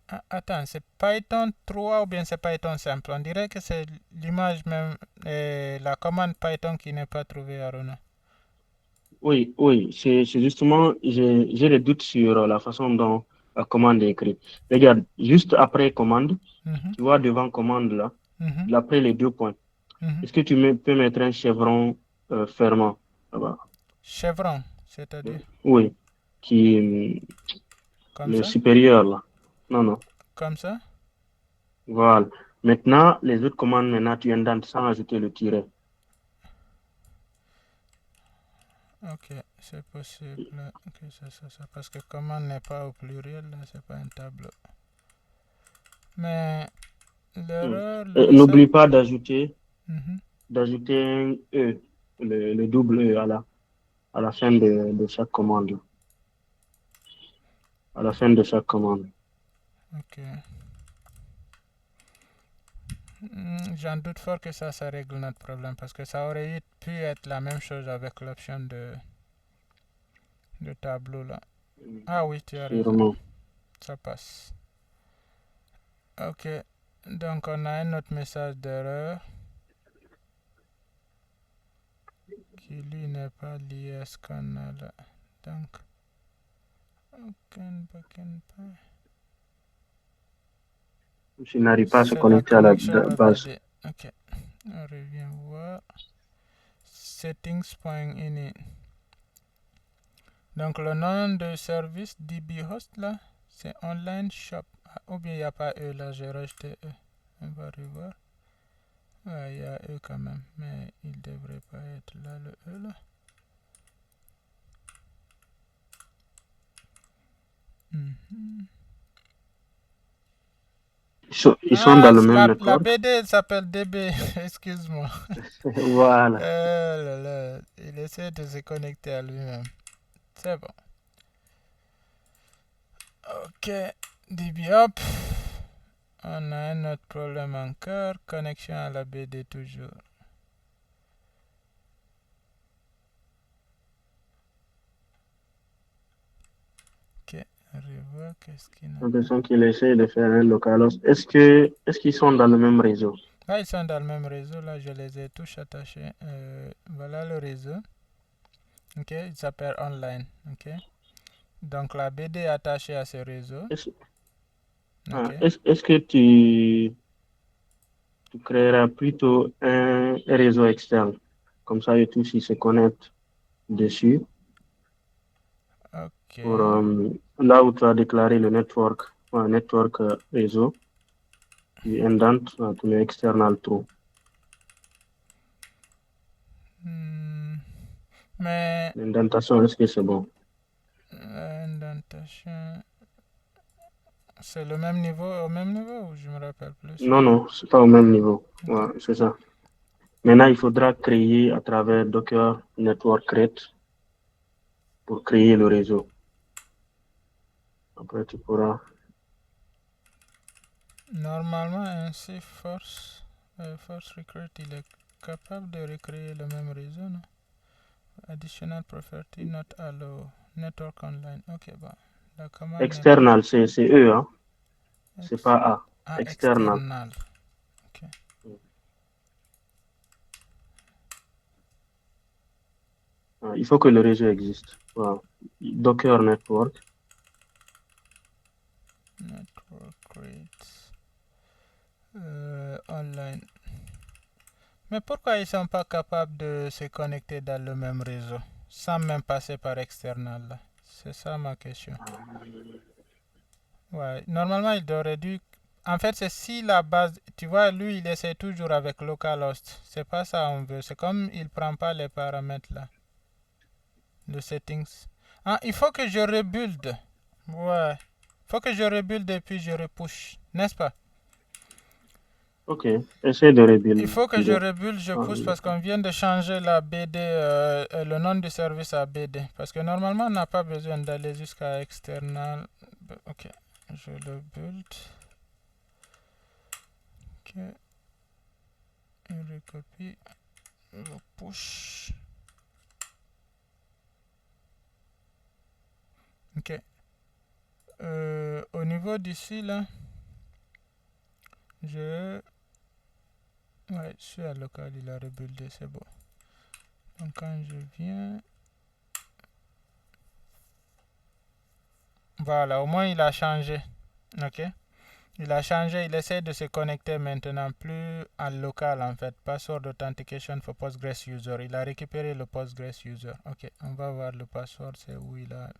Ah, attends, c'est Python 3 ou bien c'est Python simple? On dirait que c'est l'image même, la commande Python qui n'est pas trouvée, Aruna. Oui, oui, c'est justement, j'ai des doutes sur la façon dont la commande est écrite. Regarde, juste après commande, tu vois devant commande là, après les 2 points. Est-ce que tu peux mettre un chevron fermant là-bas? Chevron, c'est-à-dire Oui, qui comme le ça? supérieur là. Non, non. Comme ça? Voilà. Maintenant, les autres commandes, maintenant, tu indentes sans ajouter le tiret. Ok, c'est possible que ça, parce que commande n'est pas au pluriel, là, c'est pas un tableau. Mais l'erreur, N'oublie pas d'ajouter un E, le double E à la fin de chaque commande. À la fin de chaque commande. Ok. J'en doute fort que ça règle notre problème, parce que ça aurait pu être la même chose avec l'option de tableau là. Ah oui, tu as raison. Ça passe. Ok, donc on a un autre message d'erreur qui lui n'est pas lié à ce qu'on a là. Donc, Je n'arrive pas à se connecter à la base. Ok, on revient voir. Settings.ini. Donc le nom de service DBhost là, c'est online shop. Ah, ou bien il n'y a pas E là, j'ai rejeté E. On va revoir. Ouais, il y a E quand même, mais il devrait pas être là, le E là. Ils sont dans le même network. La BD s'appelle DB, excuse-moi. Voilà. Il essaie de se connecter à lui-même. C'est bon. Ok, DB hop. On a un autre problème encore. Connexion à la BD toujours. Ok, revoir qu'est-ce qu'il a. J'ai l'impression qu'il essaie de faire un localhost. Est-ce qu'ils sont dans le même réseau? Ah, ils sont dans le même réseau. Là, je les ai tous attachés. Voilà le réseau. Ok, il s'appelle online. Ok. Donc la BD est attachée à ce réseau. Est-ce que tu créeras plutôt un réseau externe? Comme ça, et tous ils se connectent dessus. Ok. Pour là où tu as déclaré le network réseau, tu indentes, tu mets external true. Mais l'indentation, est-ce que c'est bon? L'indentation, c'est au même niveau ou je me rappelle plus? Non, non, c'est pas au même niveau. Okay. Ouais, c'est ça. Maintenant, il faudra créer à travers Docker Network Create pour créer le réseau. Après, tu pourras. Normalement, ainsi, Force Recruit, il est capable de recréer le même réseau, non? Additional property not allow. Network online. Ok, bon. La commande external, c'est E, hein? C'est pas A. Ah, external. Ok. Il faut que le réseau existe. Voilà. Docker Network. Network creates online. Mais pourquoi ils ne sont pas capables de se connecter dans le même réseau sans même passer par external là? C'est ça ma question. Ouais, normalement il aurait dû. En fait, c'est si la base. Tu vois, lui il essaie toujours avec localhost. C'est pas ça on veut. C'est comme il prend pas les paramètres là. Le settings. Ah, il faut que je rebuild. Ouais. Il faut que je rebuild et puis je repush. N'est-ce pas? Ok, essaie de rebuild. Il faut que je rebuild, je pousse parce qu'on vient de changer la BD, le nom du service à BD. Parce que normalement, on n'a pas besoin d'aller jusqu'à external. Ok, je le build. Ok. Je recopie. Je push. Ok. Au niveau d'ici, là, je suis à local, il a rebuildé, c'est bon. Donc quand je viens, voilà, au moins il a changé. Ok. Il a changé, il essaie de se connecter maintenant plus en local en fait. Password authentication for Postgres user. Il a récupéré le Postgres user. Ok, on va voir le password, c'est où il a.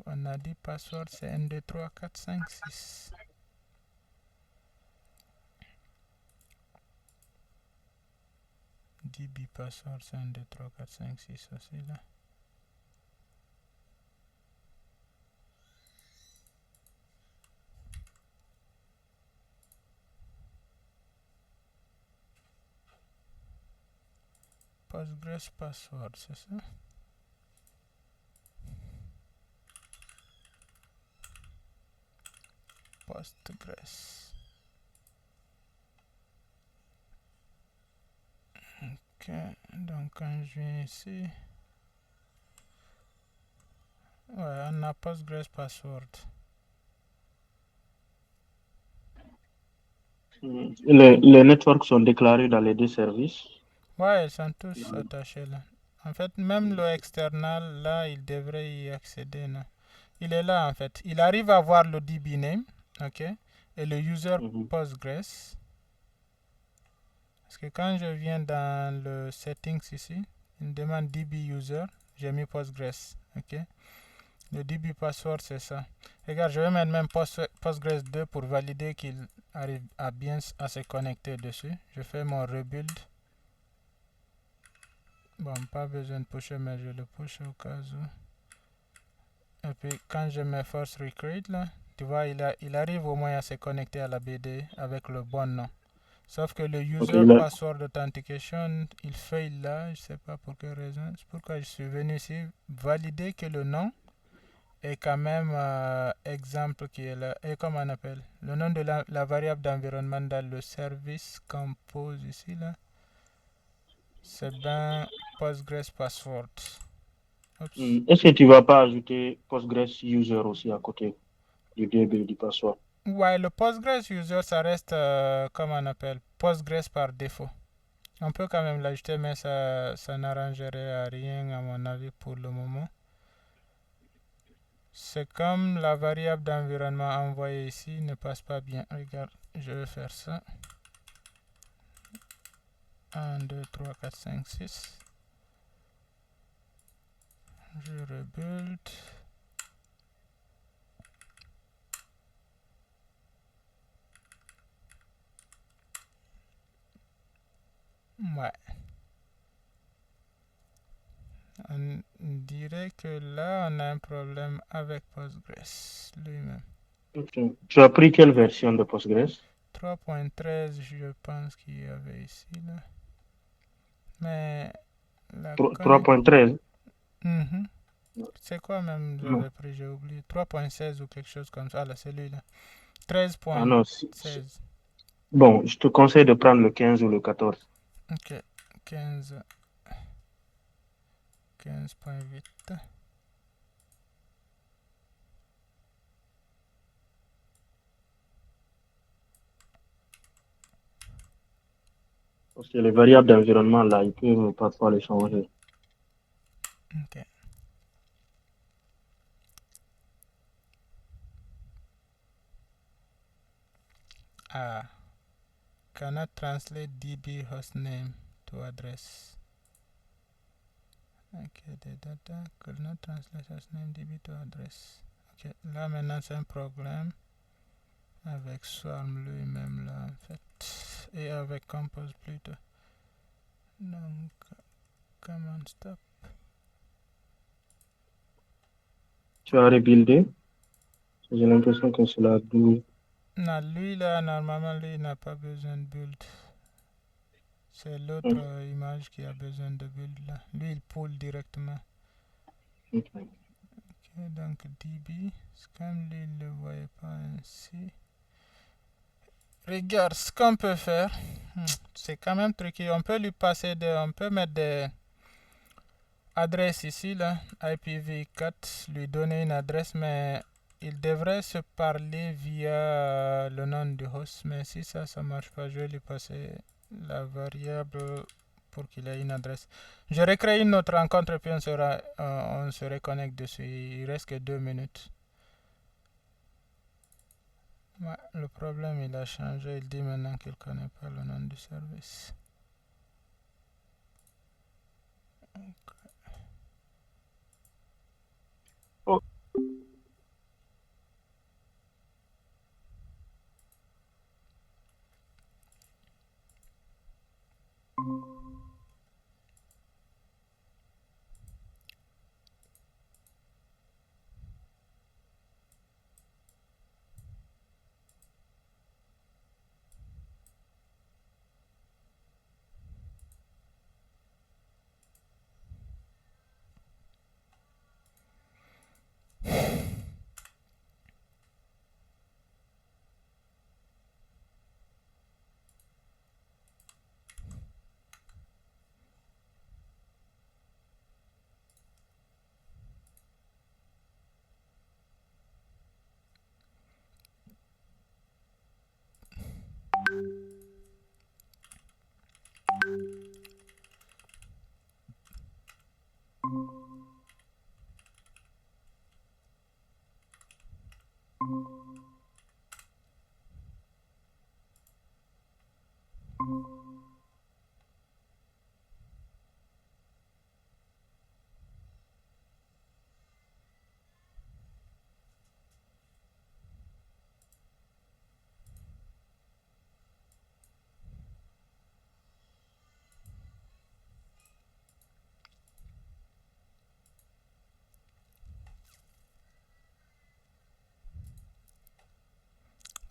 On a dit password c'est 1, 2, 3, 4, 5, 6. DB password c'est 1, 2, 3, 4, 5, 6 aussi là. Postgres password, c'est ça? Postgres. Ok, donc quand je viens ici, ouais, on a Postgres password. Les networks sont déclarés dans les deux services. Ouais, ils sont tous attachés là. En fait, même le external, là, il devrait y accéder. Non? Il est là en fait. Il arrive à voir le DB name, ok, et le user Postgres. Parce que quand je viens dans le settings ici, il me demande DB user, j'ai mis Postgres, ok. Le DB password c'est ça. Regarde, je vais mettre même Postgres 2 pour valider qu'il arrive à bien à se connecter dessus. Je fais mon rebuild. Bon, pas besoin de pusher, mais je le push au cas où. Et puis quand je mets force recreate là, tu vois, il arrive au moins à se connecter à la BD avec le bon nom. Sauf que le user password authentication, il fail là, je sais pas pour quelle raison. C'est pourquoi je suis venu ici valider que le nom est quand même exemple qui est là. Et comment on appelle? Le nom de la variable d'environnement dans le service compose ici là. C'est bien Postgres password. Est-ce que tu vas pas ajouter Postgres user aussi à côté du DB du password? Ouais, le Postgres user, ça reste, comment on appelle, Postgres par défaut. On peut quand même l'ajouter, mais ça n'arrangerait à rien, à mon avis, pour le moment. C'est comme la variable d'environnement envoyée ici ne passe pas bien. Regarde, je vais faire ça. 1, 2, 3, 4, 5, 6. Je rebuild. Ouais. On dirait que là, on a un problème avec Postgres lui-même. Okay. Tu as pris quelle version de Postgres? 3.13, je pense qu'il y avait ici, là. Mais... 3.13? C'est quoi même j'avais pris, j'ai oublié. 3.16 ou quelque chose comme ça. Là, c'est lui-là. 13.16. Ah non, bon, je te conseille de prendre le 15 ou le 14. Ok, 15. 15.8. Parce que les variables d'environnement, là, ils peuvent parfois les changer. Ok. Ah. Cannot translate DB hostname to address. Ok, the data could not translate hostname DB to address. Ok, là maintenant c'est un problème avec Swarm lui-même là en fait. Et avec Compose plutôt. Donc, command stop. Tu as rebuildé? J'ai l'impression que cela double. Non, lui là, normalement, lui n'a pas besoin de build. C'est l'autre image qui a besoin de build là. Lui, il pull directement. Okay. Ok, donc DB, comme lui ne le voyait pas ainsi. Regarde ce qu'on peut faire. C'est quand même tricky. On peut lui passer on peut mettre des adresses ici, là, IPv4, lui donner une adresse, mais il devrait se parler via le nom du host. Mais si ça marche pas, je vais lui passer la variable pour qu'il ait une adresse. Je recrée une autre rencontre et puis on se reconnecte dessus. Il reste que 2 minutes. Ouais, le problème il a changé. Il dit maintenant qu'il ne connaît pas le nom du service. Okay. Oh.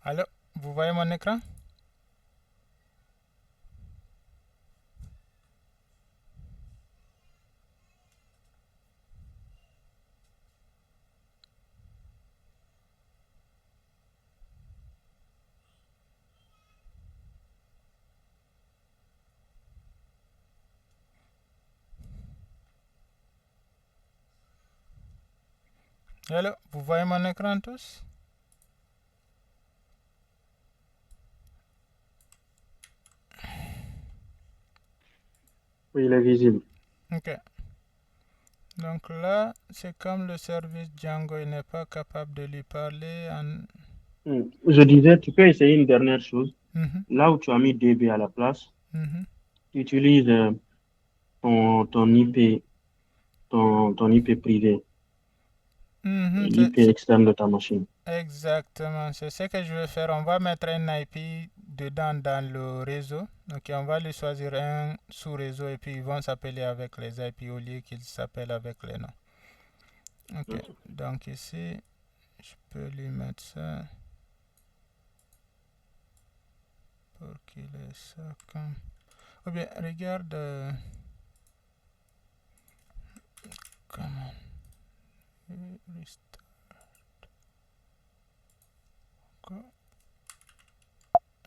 Allô, vous voyez mon écran? Allô, vous voyez mon écran tous? Oui, il est visible. Ok. Donc là, c'est comme le service Django, il n'est pas capable de lui parler en... Je disais, tu peux essayer une dernière chose. Mhm, Là où tu as mis DB à la place, mhm, tu utilises ton IP, ton IP privé, mhm, l'IP externe de ta machine. exactement, c'est ce que je vais faire. On va mettre un IP dedans dans le réseau. Ok, on va lui choisir un sous-réseau et puis ils vont s'appeler avec les IP au lieu qu'ils s'appellent avec les noms. Ok, donc ici, je peux lui mettre ça pour qu'il ait ça comme... Ou bien, regarde... comment... Restart.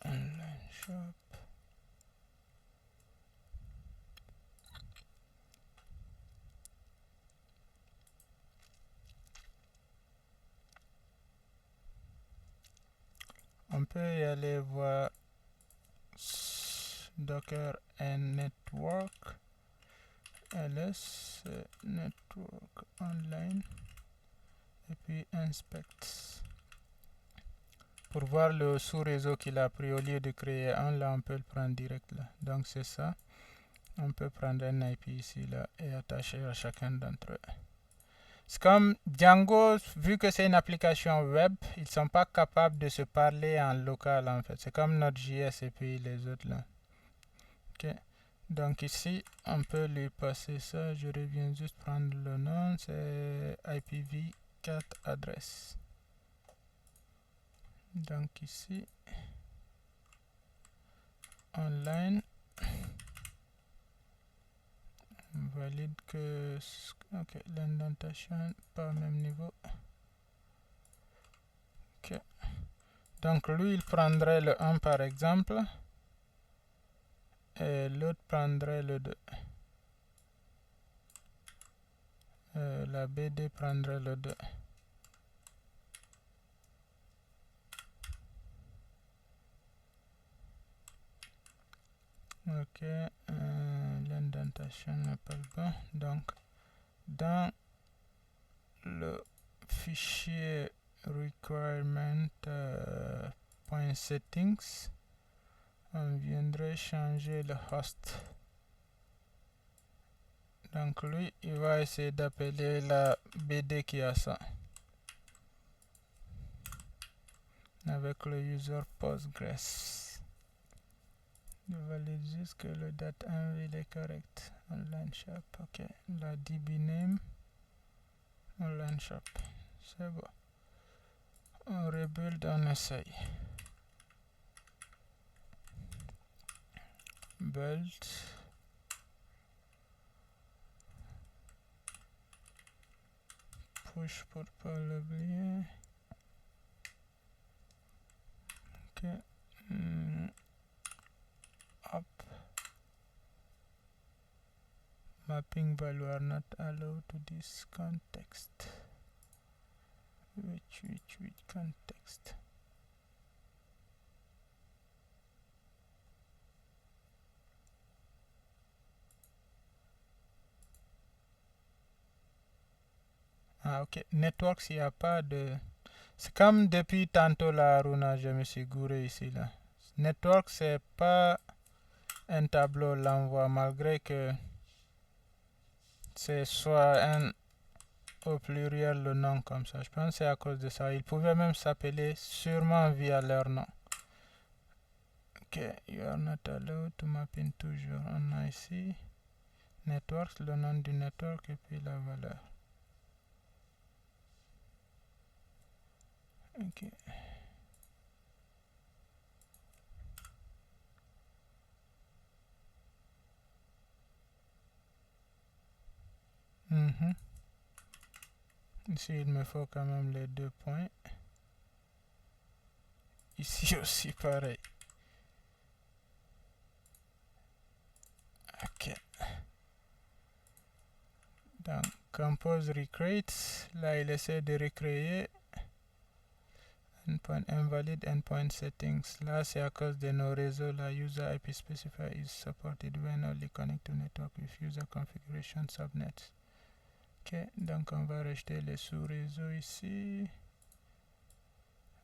Online shop. On peut y aller voir Docker and Network. LS Network Online. Et puis Inspect. Pour voir le sous-réseau qu'il a pris, au lieu de créer un, là on peut le prendre direct là. Donc c'est ça. On peut prendre un IP ici là et attacher à chacun d'entre eux. C'est comme Django, vu que c'est une application web, ils ne sont pas capables de se parler en local en fait. C'est comme Node.js et puis les autres là. Ok. Donc ici, on peut lui passer ça. Je reviens juste prendre le nom. C'est IPv4 adresse. Donc ici, online. valide que ok, l'indentation pas au même niveau. Ok. Donc lui il prendrait le 1 par exemple et l'autre prendrait le 2. La BD prendrait le 2. Ok, l'indentation n'est pas bon. Donc, dans le fichier requirement.settings, on viendrait changer le host. Donc lui, il va essayer d'appeler la BD qui a ça. Avec le user Postgres. Je valide juste que le date env est correct. Online shop, ok. La DB name, online shop. C'est bon. On rebuild, on essaye. Build. Push pour pas l'oublier. Ok. Up. Mapping value are not allowed to this context. Which context? Ah ok, networks, il n'y a pas de... C'est comme depuis tantôt là, Aruna, je me suis gouré ici là. Network, c'est pas un tableau l'envoi, malgré que c'est soit un au pluriel le nom comme ça. Je pense que c'est à cause de ça. Ils pouvaient même s'appeler sûrement via leur nom. Ok, you are not allowed to map in toujours. On a ici networks, le nom du network et puis la valeur. Ok. Ici, il me faut quand même les 2 points. Ici aussi, pareil. Ok. Donc, compose recreate. Là, il essaie de recréer. Endpoint invalid, endpoint settings. Là, c'est à cause de nos réseaux. La user IP specifier is supported when only connect to network with user configuration subnets. Ok, donc on va rejeter les sous-réseaux ici.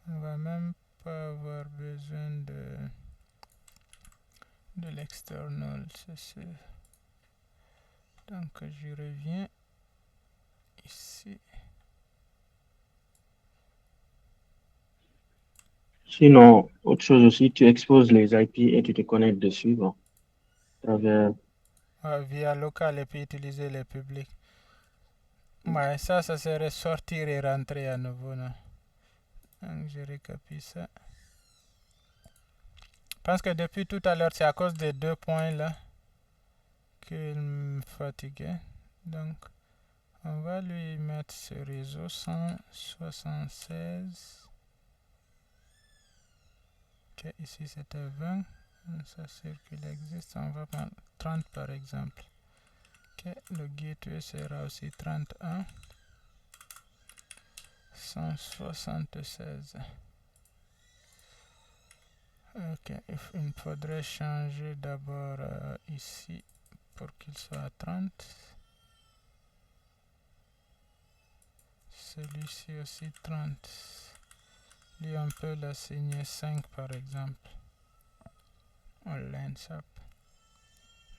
On va même pas avoir besoin de l'external, c'est sûr. Donc je reviens ici. Sinon, autre chose aussi, tu exposes les IP et tu te connectes dessus, bon, à travers... Via local et puis utiliser les publics. Ouais, ça serait sortir et rentrer à nouveau. Non? Donc je récapitule ça. Je pense que depuis tout à l'heure, c'est à cause des 2 points là qu'il me fatiguait. Donc, on va lui mettre ce réseau 176. Ok, ici c'était 20. Ça circule existe. On va prendre 30 par exemple. Ok, le gateway sera aussi 31. 176. Ok, il me faudrait changer d'abord ici pour qu'il soit à 30. Celui-ci aussi 30. Lui, on peut l'assigner 5 par exemple. On lance up.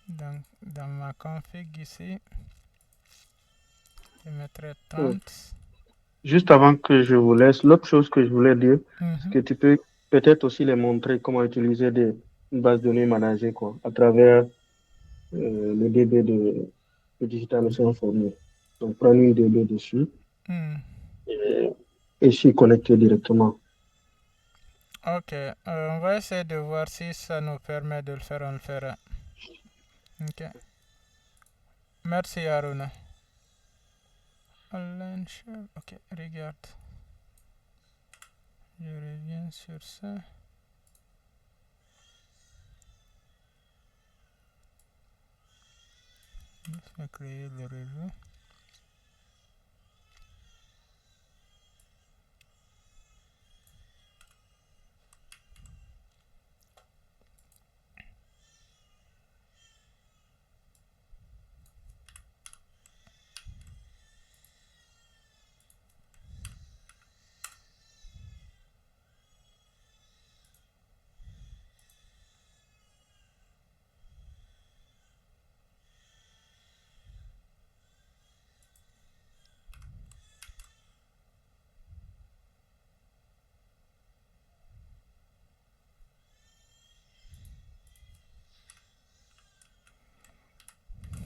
Donc, dans ma config ici, je mettrai 30. Juste avant que je vous laisse, l'autre chose que je voulais dire, c'est que tu peux peut-être aussi les montrer comment utiliser une base de données managée quoi, à travers le DB de Digital Ocean Formule. Donc, prendre une DB dessus et s'y connecter directement. Ok, on va essayer de voir si ça nous permet de le faire, on le fera. Ok. Merci Aruna. Online shop. Ok, regarde. Je reviens sur ça. Je vais créer le réseau.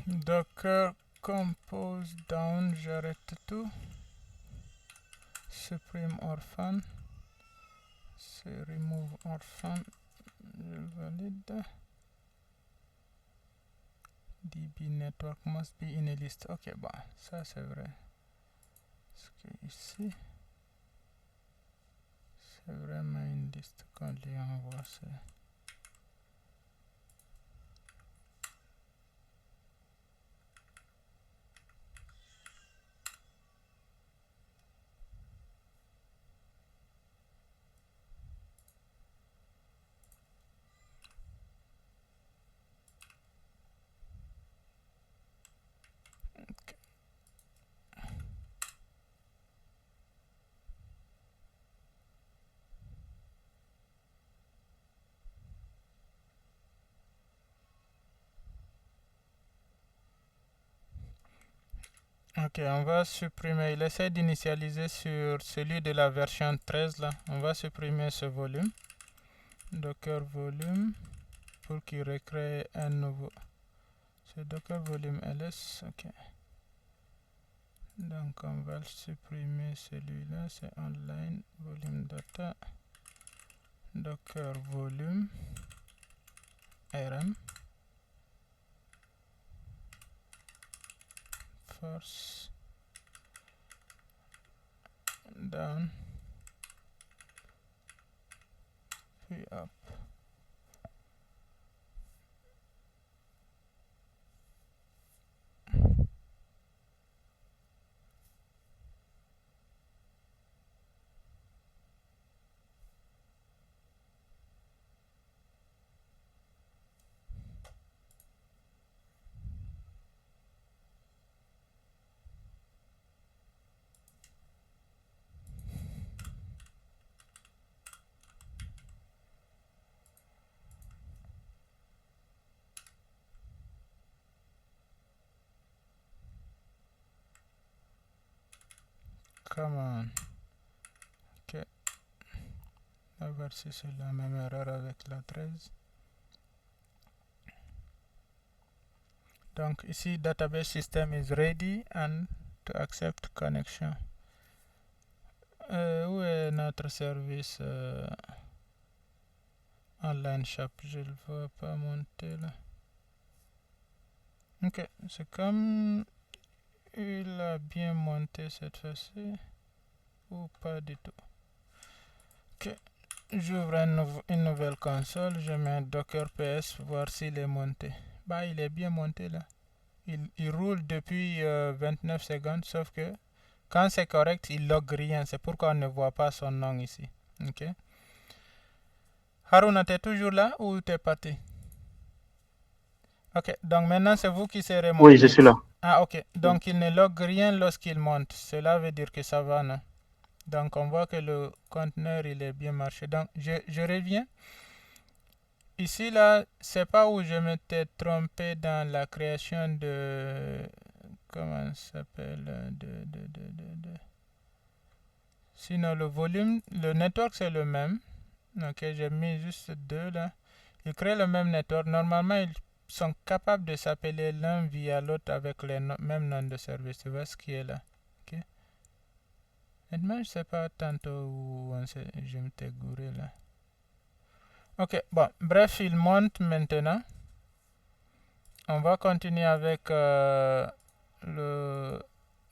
Docker compose down, j'arrête tout. Supprime orphan. C'est remove orphan. Je le valide. DB network must be in a list. Ok, bon, ça c'est vrai. Parce que ici, c'est vraiment une liste qu'on lui envoie. Ok, on va supprimer. Il essaie d'initialiser sur celui de la version 13 là. On va supprimer ce volume. Docker volume pour qu'il recrée un nouveau. C'est Docker volume ls. Ok. Donc on va supprimer celui-là. C'est online volume data. Docker volume rm. Force down puis up. Come on. Ok. On va voir si c'est la même erreur avec la 13. Donc ici, database system is ready and to accept connection. Où est notre service online shop? Je le vois pas monter là. Ok, c'est comme il a bien monté cette fois-ci ou pas du tout. Ok, j'ouvre une nouvelle console, je mets docker ps voir s'il est monté. Bah, il est bien monté là. Il roule depuis 29 secondes, sauf que quand c'est correct, il log rien. C'est pourquoi on ne voit pas son nom ici. Ok. Haruna, t'es toujours là ou t'es parti? Ok, donc maintenant c'est vous qui serez mon Oui, je suis là. Ah, ok. Donc il ne log rien lorsqu'il monte. Cela veut dire que ça va, non? Donc on voit que le conteneur il est bien marché. Donc je reviens. Ici là, c'est pas où je m'étais trompé dans la création de comment ça s'appelle sinon le volume, le network c'est le même. Ok, j'ai mis juste deux là. Ils créent le même network. Normalement ils sont capables de s'appeler l'un via l'autre avec les mêmes noms de service. Tu vois ce qui est là. Ok. Maintenant je sais pas tantôt où je m'étais gouré là. Ok, bon, bref, il monte maintenant. On va continuer avec le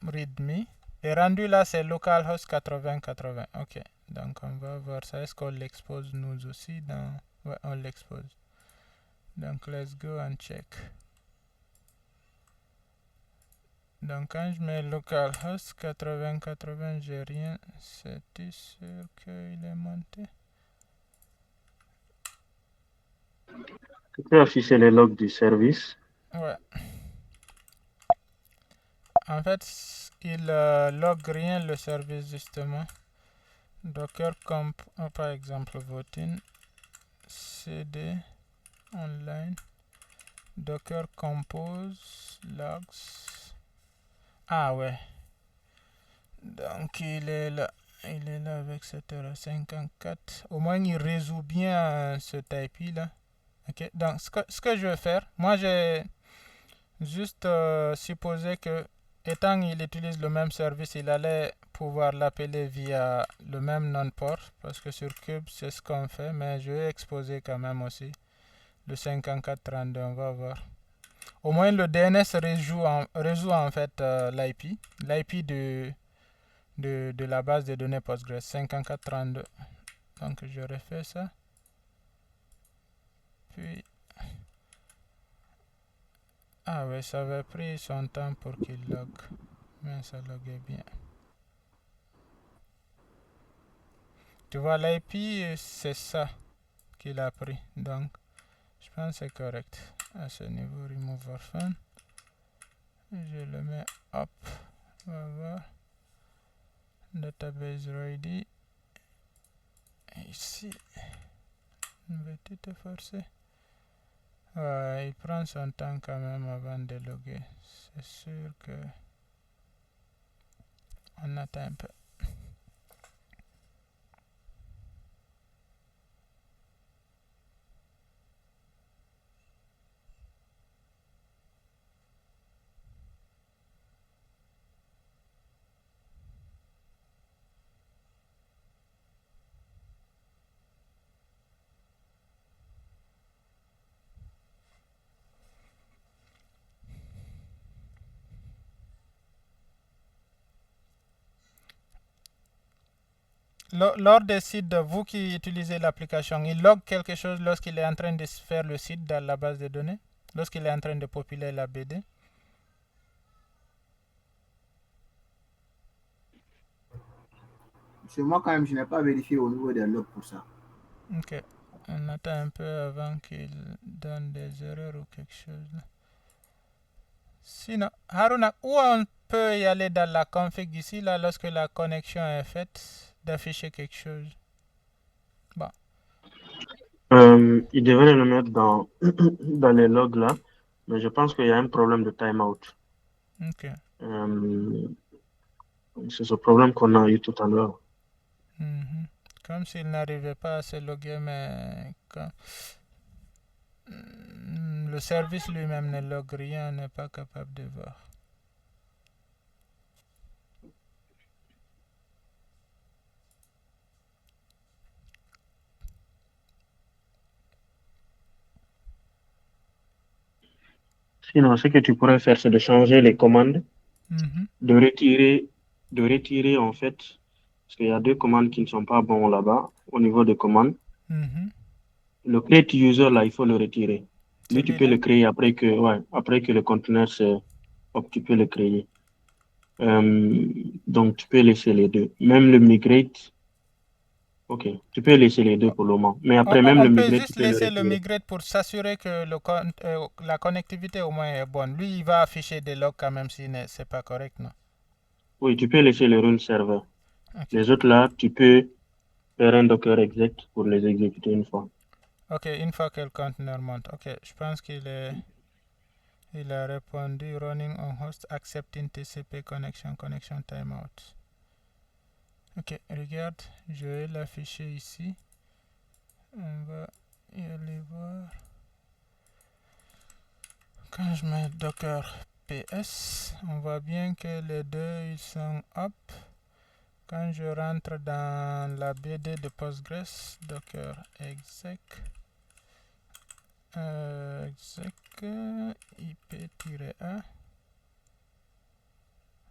readme. Et rendu là, c'est localhost 8080. Ok, donc on va voir ça. Est-ce qu'on l'expose nous aussi dans... Ouais, on l'expose. Donc, let's go and check. Donc, quand je mets localhost 8080, j'ai rien. C'était sûr qu'il est monté. Tu peux afficher les logs du service. Ouais. En fait, il log rien le service justement. Docker comp, par exemple, voting cd online docker compose logs. Ah ouais. Donc il est là avec cette erreur 54. Au moins il résout bien ce type là. Ok. Donc ce que je vais faire, moi j'ai juste supposé que étant il utilise le même service, il allait pouvoir l'appeler via le même non-port parce que sur Cube c'est ce qu'on fait, mais je vais exposer quand même aussi le 5432, on va voir. Au moins le DNS résout en fait l'IP de la base de données Postgres 5432. Donc je refais ça. Puis ah ouais, ça avait pris son temps pour qu'il log, mais ça loguait bien. Tu vois, l'IP, c'est ça qu'il a pris. Donc, je pense que c'est correct. À ce niveau, remove orphan. Je le mets up. On va voir. Database ready. Ici. Vais-tu te forcer? Ouais, il prend son temps quand même avant de loguer. C'est sûr que on attend un peu. Lors des sites, vous qui utilisez l'application, il log quelque chose lorsqu'il est en train de faire le site dans la base de données, lorsqu'il est en train de populer la BD. C'est moi quand même, je n'ai pas vérifié au niveau des logs pour ça. Ok, on attend un peu avant qu'il donne des erreurs ou quelque chose. Sinon, Haruna, où on peut y aller dans la config ici, là, lorsque la connexion est faite, d'afficher quelque chose? Bon. Il devrait le mettre dans, dans les logs là, mais je pense qu'il y a un problème de timeout. Ok. C'est ce problème qu'on a eu tout à l'heure. Comme s'il n'arrivait pas à se loguer, mais le service lui-même ne log rien, n'est pas capable de voir. Sinon, ce que tu pourrais faire, c'est de changer les commandes, Mhm. de retirer en fait, parce qu'il y a deux commandes qui ne sont pas bonnes là-bas au niveau des commandes. Mhm. Le create user là, il faut le retirer. Lui, tu peux Celui-là? le créer après que le conteneur c'est hop, tu peux le créer. Donc, tu peux laisser les deux. Même le migrate, ok, tu peux laisser les deux pour le moment. Mais après, même On le peut migrate, tu juste peux le laisser le retirer. migrate pour s'assurer que la connectivité au moins est bonne. Lui, il va afficher des logs quand même si c'est pas correct, non? Oui, tu peux laisser le run server. Ok. Les autres là, tu peux faire un docker exec pour les exécuter une fois. Ok, une fois que le conteneur monte. Ok, je pense il a répondu running on host accepting TCP connection timeout. Ok, regarde, je vais l'afficher ici. On va y aller voir. Quand je mets docker ps, on voit bien que les deux ils sont up. Quand je rentre dans la BD de Postgres, docker exec, exec ip-a.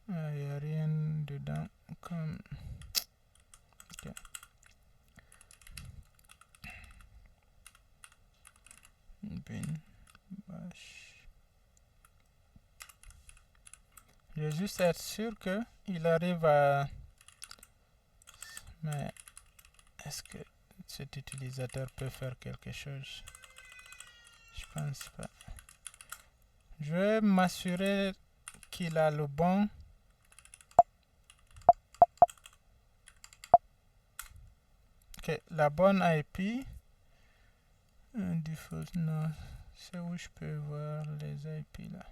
Il n'y a rien dedans comme... Ok. Bin bash. Je vais juste être sûr qu'il arrive à... Mais est-ce que cet utilisateur peut faire quelque chose? Je pense pas. Je vais m'assurer qu'il a le bon. Ok, la bonne IP. Default, non. C'est où je peux voir les IP là.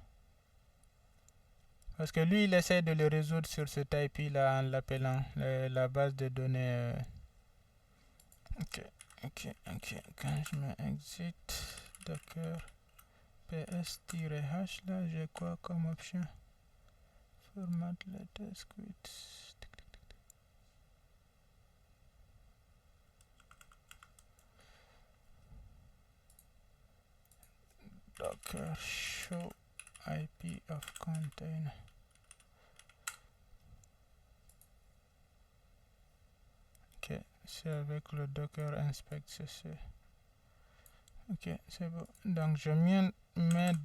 Parce que lui, il essaie de le résoudre sur cette IP là en l'appelant la base de données. Ok. Quand je mets exit docker ps-h là, j'ai quoi comme option? Format letter script. Docker show IP of container. Ok, c'est avec le docker inspect cc. Ok, c'est bon. Donc je mets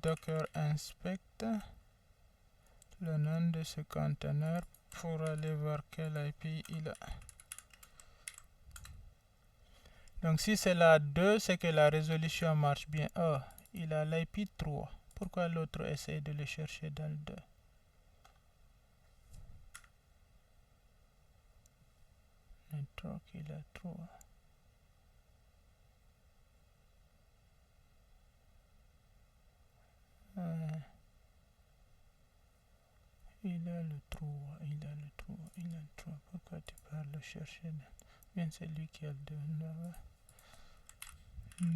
docker inspect, le nom de ce conteneur, pour aller voir quel IP il a. Donc si c'est la 2, c'est que la résolution marche bien. Oh, il a l'IP 3. Pourquoi l'autre essaie de le chercher dans le 2? Network, il a 3. Il a le 3, il a le 3, il a le 3. Pourquoi tu parles le chercher? Bien, c'est lui qui a le 2.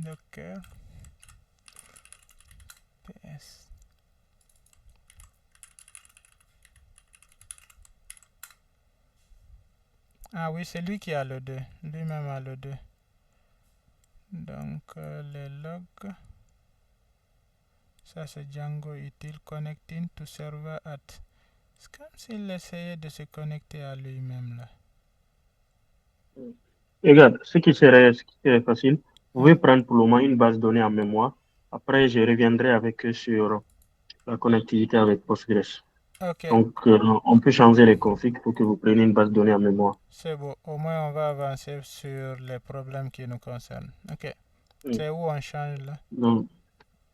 Docker ps. Ah oui, c'est lui qui a le 2. Lui-même a le 2. Donc, les logs. Ça, c'est Django utile connecting to server at. C'est comme s'il essayait de se connecter à lui-même là. Regarde, ce qui serait facile, vous pouvez prendre pour le moment une base de données en mémoire. Après, je reviendrai avec eux sur la connectivité avec Postgres. Ok. Donc, on peut changer les configs pour que vous preniez une base de données en mémoire. C'est bon. Au moins, on va avancer sur les problèmes qui nous concernent. Ok. C'est où on change là? Donc,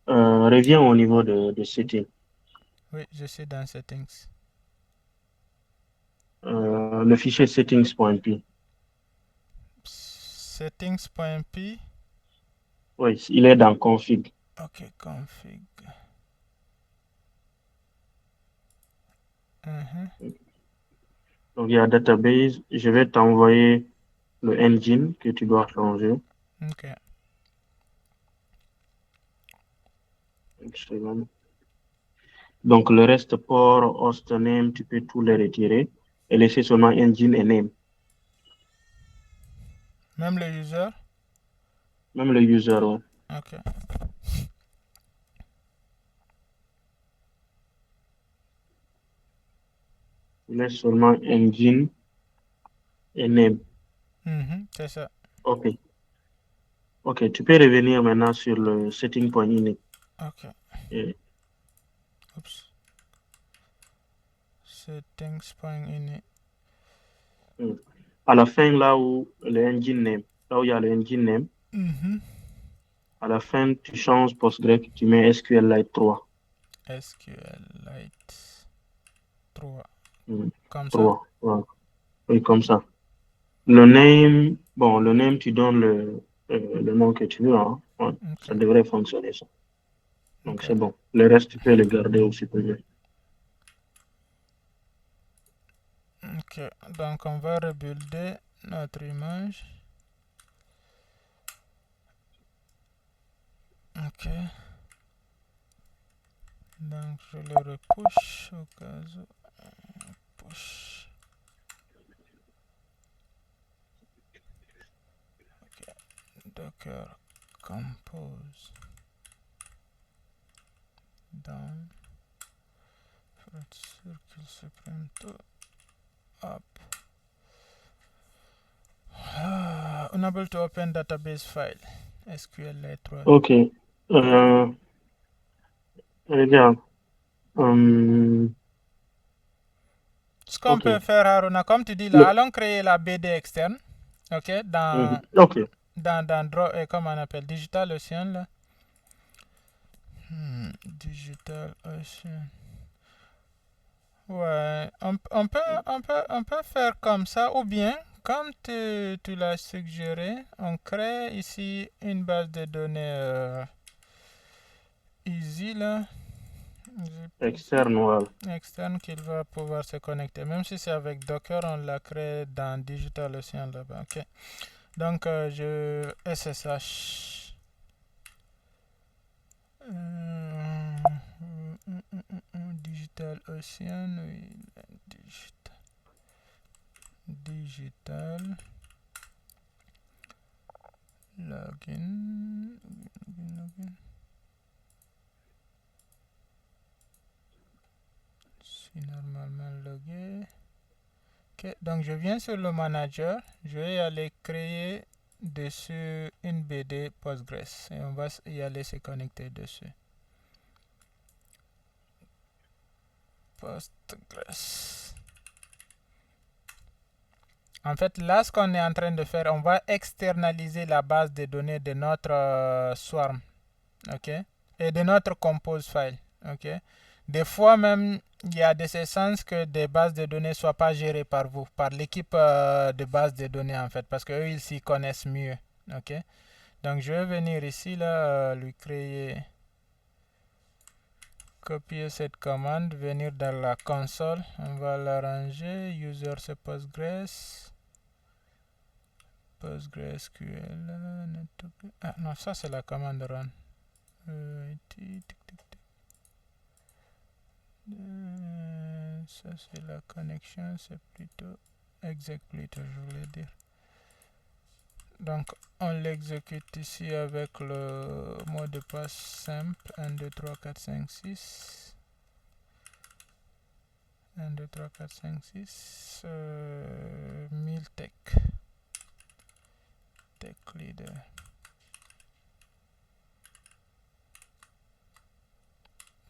reviens au niveau de settings. Oui, je suis dans settings. Le fichier settings.py. Settings.py. Oui, il est dans config. Ok, config. Donc, il y a database. Je vais t'envoyer le engine que tu dois changer. Ok. Une seconde. Donc, le reste, port, host name, tu peux tout les retirer et laisser seulement engine et name. Même le user? Même le user, ouais. Ok. Laisse seulement engine et name. C'est ça. OK. OK, tu peux revenir maintenant sur le setting.init. Ok. Et Oups. Settings.init. à la fin, là où le engine name, là où il y a le engine name, à la fin, tu changes PostgreSQL, tu mets SQLite 3. SQLite 3. Comme 3. ça? Voilà. Oui, comme ça. Le name, bon, le name, tu donnes le nom que tu veux. Hein. Ouais, Ok. ça devrait fonctionner, ça. Donc, Ok. c'est bon. Le reste, tu peux le garder aussi pour mieux. Ok. Donc, on va rebuilder notre image. Ok. Donc, je le repush au cas où. Push. Ok. Docker compose. down, circle supreme to up. Unable to open database file. SQLite 3. Ok. Regarde. Ce qu'on Ok. peut faire, Haruna, comme tu dis là, allons créer la BD externe. Ok, dans, Ok. dans Draw, comment on appelle, Digital Ocean là. Digital Ocean. Ouais, on peut faire comme ça, ou bien, comme tu l'as suggéré, on crée ici une base de données easy là. Externe, voilà. Externe qu'il va pouvoir se connecter. Même si c'est avec Docker, on l'a créé dans Digital Ocean là-bas. Ok. Donc, je SSH. Digital Ocean. Oui, digital. Login. Si normalement logué. Ok, donc je viens sur le manager. Je vais aller créer dessus une BD Postgres et on va y aller se connecter dessus. Postgres. En fait, là, ce qu'on est en train de faire, on va externaliser la base de données de notre swarm, ok, et de notre compose file, ok. Des fois même, il y a des essences que des bases de données ne soient pas gérées par vous, par l'équipe de base de données en fait, parce qu'eux, ils s'y connaissent mieux, ok. Donc, je vais venir ici, là, lui créer, copier cette commande, venir dans la console, on va l'arranger, user c'est Postgres. PostgreSQL. Ah non, ça c'est la commande run. Ça c'est la connexion, c'est plutôt exec plutôt, je voulais dire. Donc on l'exécute ici avec le mot de passe simple 1, 2, 3, 4, 5, 6. 1, 2, 3, 4, 5, 6. 1000 tech. Tech leader.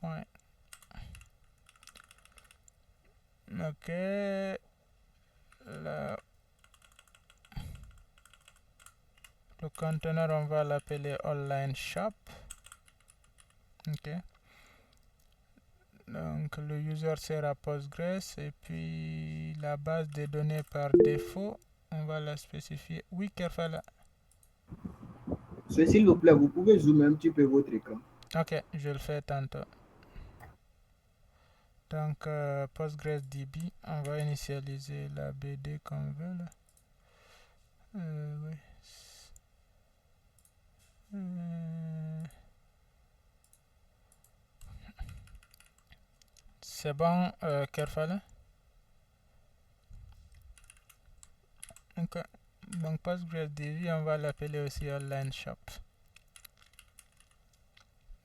Ouais. Ok. Là, le conteneur, on va l'appeler online shop. Ok. Donc le user sera Postgres et puis la base de données par défaut, on va la spécifier. Oui, Kerfala. S'il vous plaît, vous pouvez zoomer un petit peu votre écran. Ok, je le fais tantôt. Donc PostgreSDB, on va initialiser la BD qu'on veut là. Oui. C'est bon, Kerfala? Ok. Donc PostgreSDB, on va l'appeler aussi online shop.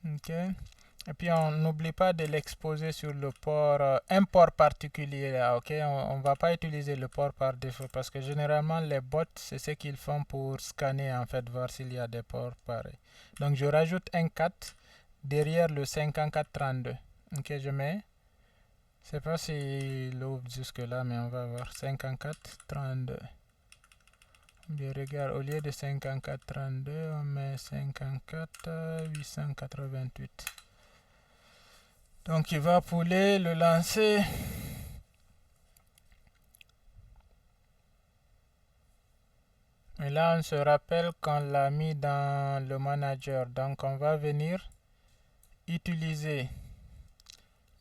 Ok. Et puis on n'oublie pas de l'exposer sur le port, un port particulier là, ok. On va pas utiliser le port par défaut parce que généralement les bots c'est ce qu'ils font pour scanner en fait, voir s'il y a des ports pareils. Donc je rajoute un 4 derrière le 5432. Ok, je mets. Je sais pas s'il ouvre jusque là, mais on va voir. 5432. Je regarde, au lieu de 5432, on met 54888. Donc il va pouler, le lancer. Et là, on se rappelle qu'on l'a mis dans le manager. Donc on va venir utiliser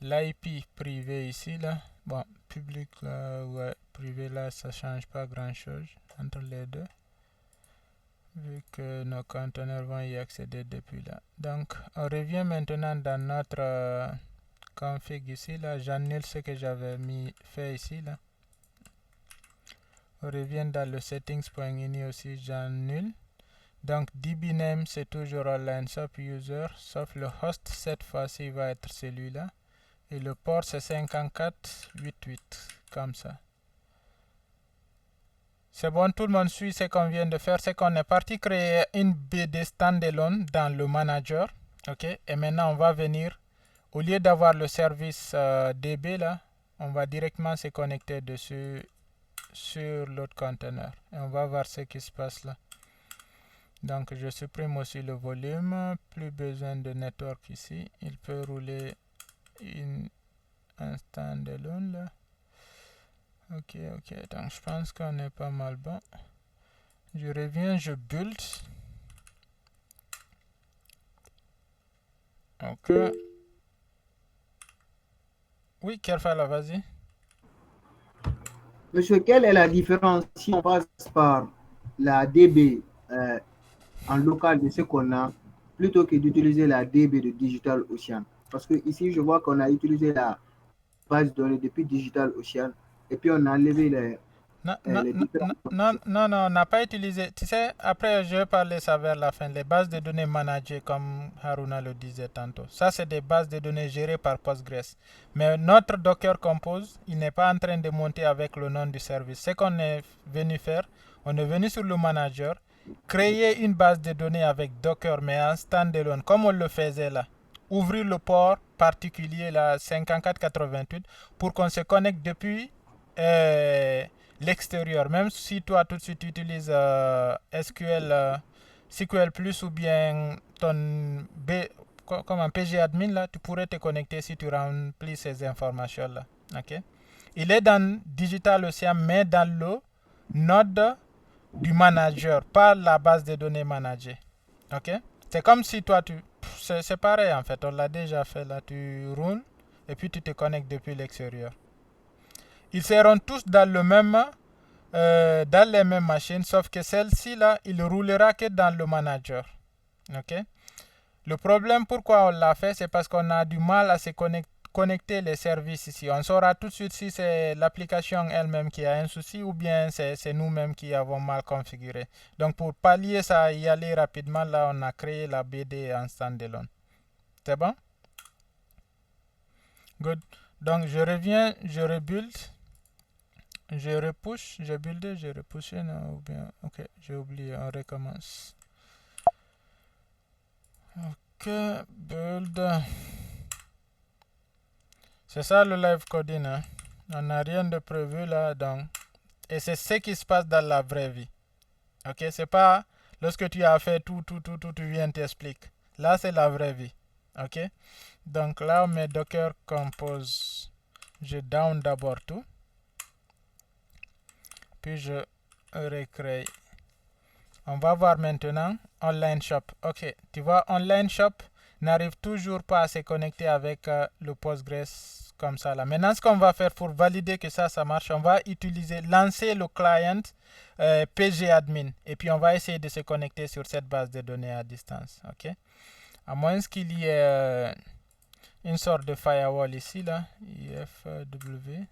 l'IP privé ici, là. Bon, public là, ouais, privé là, ça change pas grand chose entre les deux. Vu que nos conteneurs vont y accéder depuis là. Donc on revient maintenant dans notre config ici, là. J'annule ce que j'avais fait ici, là. On revient dans le settings.ini aussi, j'annule. Donc dbname c'est toujours online shop user, sauf le host cette fois-ci va être celui-là. Et le port c'est 5488, comme ça. C'est bon, tout le monde suit ce qu'on vient de faire. C'est qu'on est parti créer une BD standalone dans le manager. Ok, et maintenant on va venir, au lieu d'avoir le service DB là, on va directement se connecter dessus sur l'autre conteneur. Et on va voir ce qui se passe là. Donc je supprime aussi le volume, plus besoin de network ici. Il peut rouler un standalone là. Ok, donc je pense qu'on est pas mal bon. Je reviens, je build. Ok. Oui, Kerfala, vas-y. Monsieur, quelle est la différence si on passe par la DB en local de ce qu'on a, plutôt que d'utiliser la DB de Digital Ocean? Parce que ici, je vois qu'on a utilisé la base de données depuis Digital Ocean et puis on a enlevé les différents. Non, on n'a pas utilisé. Tu sais, après, je vais parler ça vers la fin. Les bases de données managées, comme Haruna le disait tantôt. Ça, c'est des bases de données gérées par Postgres. Mais notre Docker Compose, il n'est pas en train de monter avec le nom du service. Ce qu'on est venu faire, on est venu sur le manager, créer une base de données avec Docker, mais en standalone, comme on le faisait là. Ouvrir le port particulier, là, 5488, pour qu'on se connecte depuis l'extérieur. Même si toi tout de suite tu utilises SQL, SQL Plus ou bien ton comme un PG-admin là, tu pourrais te connecter si tu remplis ces informations là. Ok. Il est dans Digital Ocean, mais dans le node du manager, pas la base de données managée. Ok. C'est comme si toi c'est pareil en fait, on l'a déjà fait là, tu roules et puis tu te connectes depuis l'extérieur. Ils seront tous dans le même dans les mêmes machines, sauf que celle-ci là, il roulera que dans le manager. Ok. Le problème pourquoi on l'a fait, c'est parce qu'on a du mal à se connecter les services ici. On saura tout de suite si c'est l'application elle-même qui a un souci ou bien c'est nous-mêmes qui avons mal configuré. Donc pour pallier ça, y aller rapidement, là on a créé la BD en standalone. C'est bon? Good. Donc je reviens, je rebuild. Je repush, j'ai buildé, j'ai repushé, non, ou bien, ok, j'ai oublié, on recommence. Ok, build. C'est ça le live coding, hein. On n'a rien de prévu là, donc. Et c'est ce qui se passe dans la vraie vie. Ok, c'est pas lorsque tu as fait tout, tu viens t'expliquer. Là, c'est la vraie vie. Ok, donc là, on met Docker Compose. Je down d'abord tout. Puis je recrée. On va voir maintenant Online Shop. Ok, tu vois, Online Shop n'arrive toujours pas à se connecter avec le Postgres comme ça là. Maintenant, ce qu'on va faire pour valider que ça marche, on va lancer le client PGAdmin et puis on va essayer de se connecter sur cette base de données à distance. Ok, à moins qu'il y ait une sorte de firewall ici là, ifw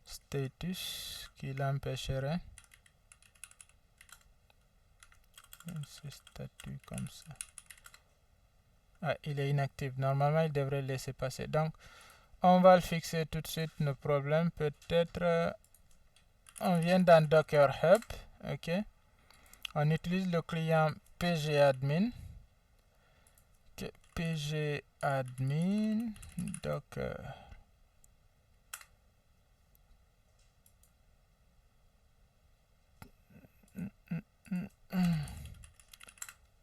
status qui l'empêcherait. Ce statut comme ça. Ah, il est inactif. Normalement, il devrait laisser passer. Donc, on va le fixer tout de suite, nos problèmes. Peut-être, on vient dans Docker Hub. Ok. On utilise le client pgadmin. Okay. pgadmin docker.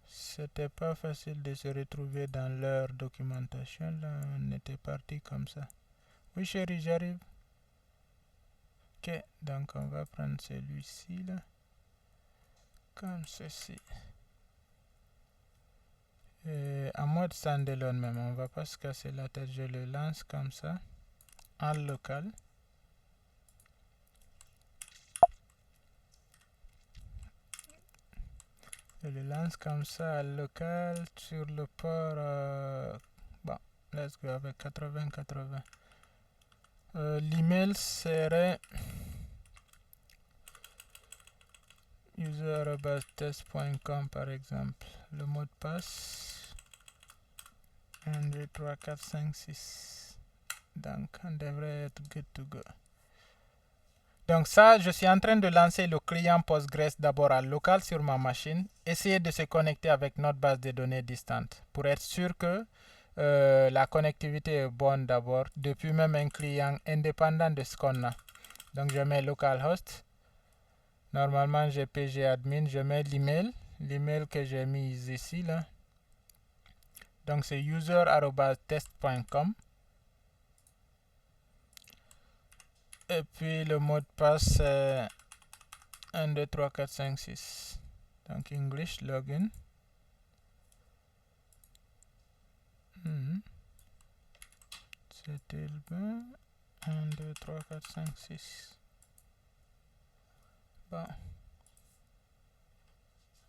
C'était pas facile de se retrouver dans leur documentation. Là, on était parti comme ça. Oui, chérie, j'arrive. Ok, donc on va prendre celui-ci là. Comme ceci. En mode standalone même, on va pas se casser la tête. Je le lance comme ça. En local. Je le lance comme ça à local sur le port. Bon, let's go avec 80-80. L'email serait user@test.com par exemple. Le mot de passe 1, 2, 3, 4, 5, 6. Donc on devrait être good to go. Donc ça, je suis en train de lancer le client Postgres d'abord à local sur ma machine. Essayer de se connecter avec notre base de données distante pour être sûr que la connectivité est bonne d'abord depuis même un client indépendant de ce qu'on a. Donc je mets localhost. Normalement j'ai pgadmin, je mets l'email que j'ai mis ici là. Donc c'est user@test.com. Et puis le mot de passe c'est 1, 2, 3, 4, 5, 6. Donc English login. C'était le bon. 1, 2, 3, 4, 5, 6. Bon.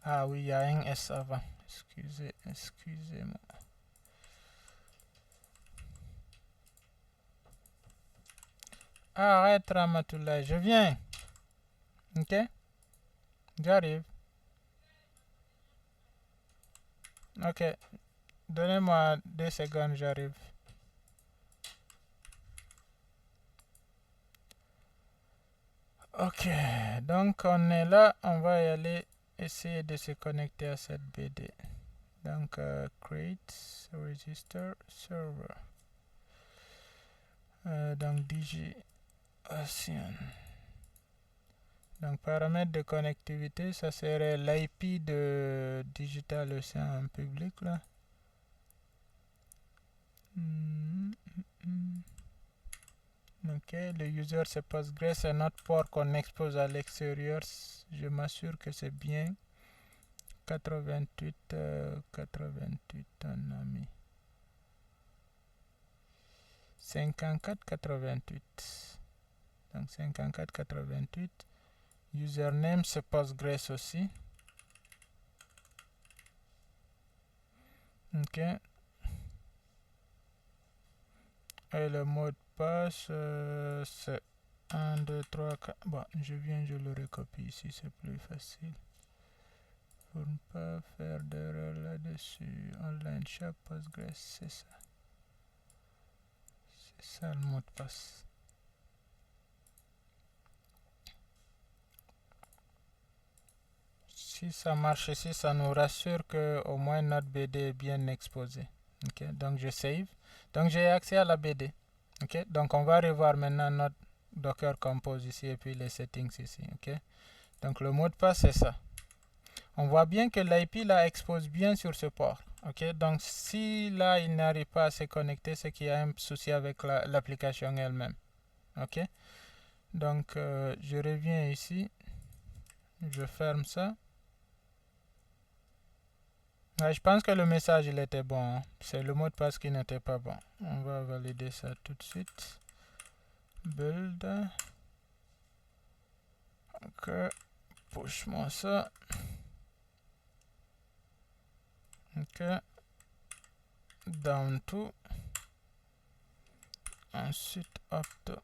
Ah oui, il y a un S avant. Excusez-moi. Arrête Ramatoulaye, je viens. Ok? J'arrive. Ok. Donnez-moi 2 secondes, j'arrive. Ok, donc on est là, on va y aller essayer de se connecter à cette BD. Donc create register server. Donc DigiOcean. Donc paramètres de connectivité, ça serait l'IP de DigitalOcean en public là. Ok, le user c'est Postgres, c'est notre port qu'on expose à l'extérieur. Je m'assure que c'est bien 88, on a mis 5488. Donc 5488. Username c'est Postgres aussi. Ok. Et le mot de passe c'est 1, 2, 3, 4. Bon, je le recopie ici, c'est plus facile. Pour ne pas faire d'erreur là-dessus. Online shop Postgres, c'est ça. C'est ça le mot de passe. Si ça marche ici, ça nous rassure que au moins notre BD est bien exposée. Ok, donc je save. Donc j'ai accès à la BD. Ok, donc on va revoir maintenant notre Docker Compose ici et puis les settings ici. Ok, donc le mot de passe c'est ça. On voit bien que l'IP là expose bien sur ce port. Ok, donc si là il n'arrive pas à se connecter, c'est qu'il y a un souci avec l'application elle-même. Ok, donc je reviens ici, je ferme ça. Ouais, je pense que le message il était bon, hein. C'est le mot de passe qui n'était pas bon. On va valider ça tout de suite. Build. Ok, push-moi ça. Ok, down to. Ensuite up to.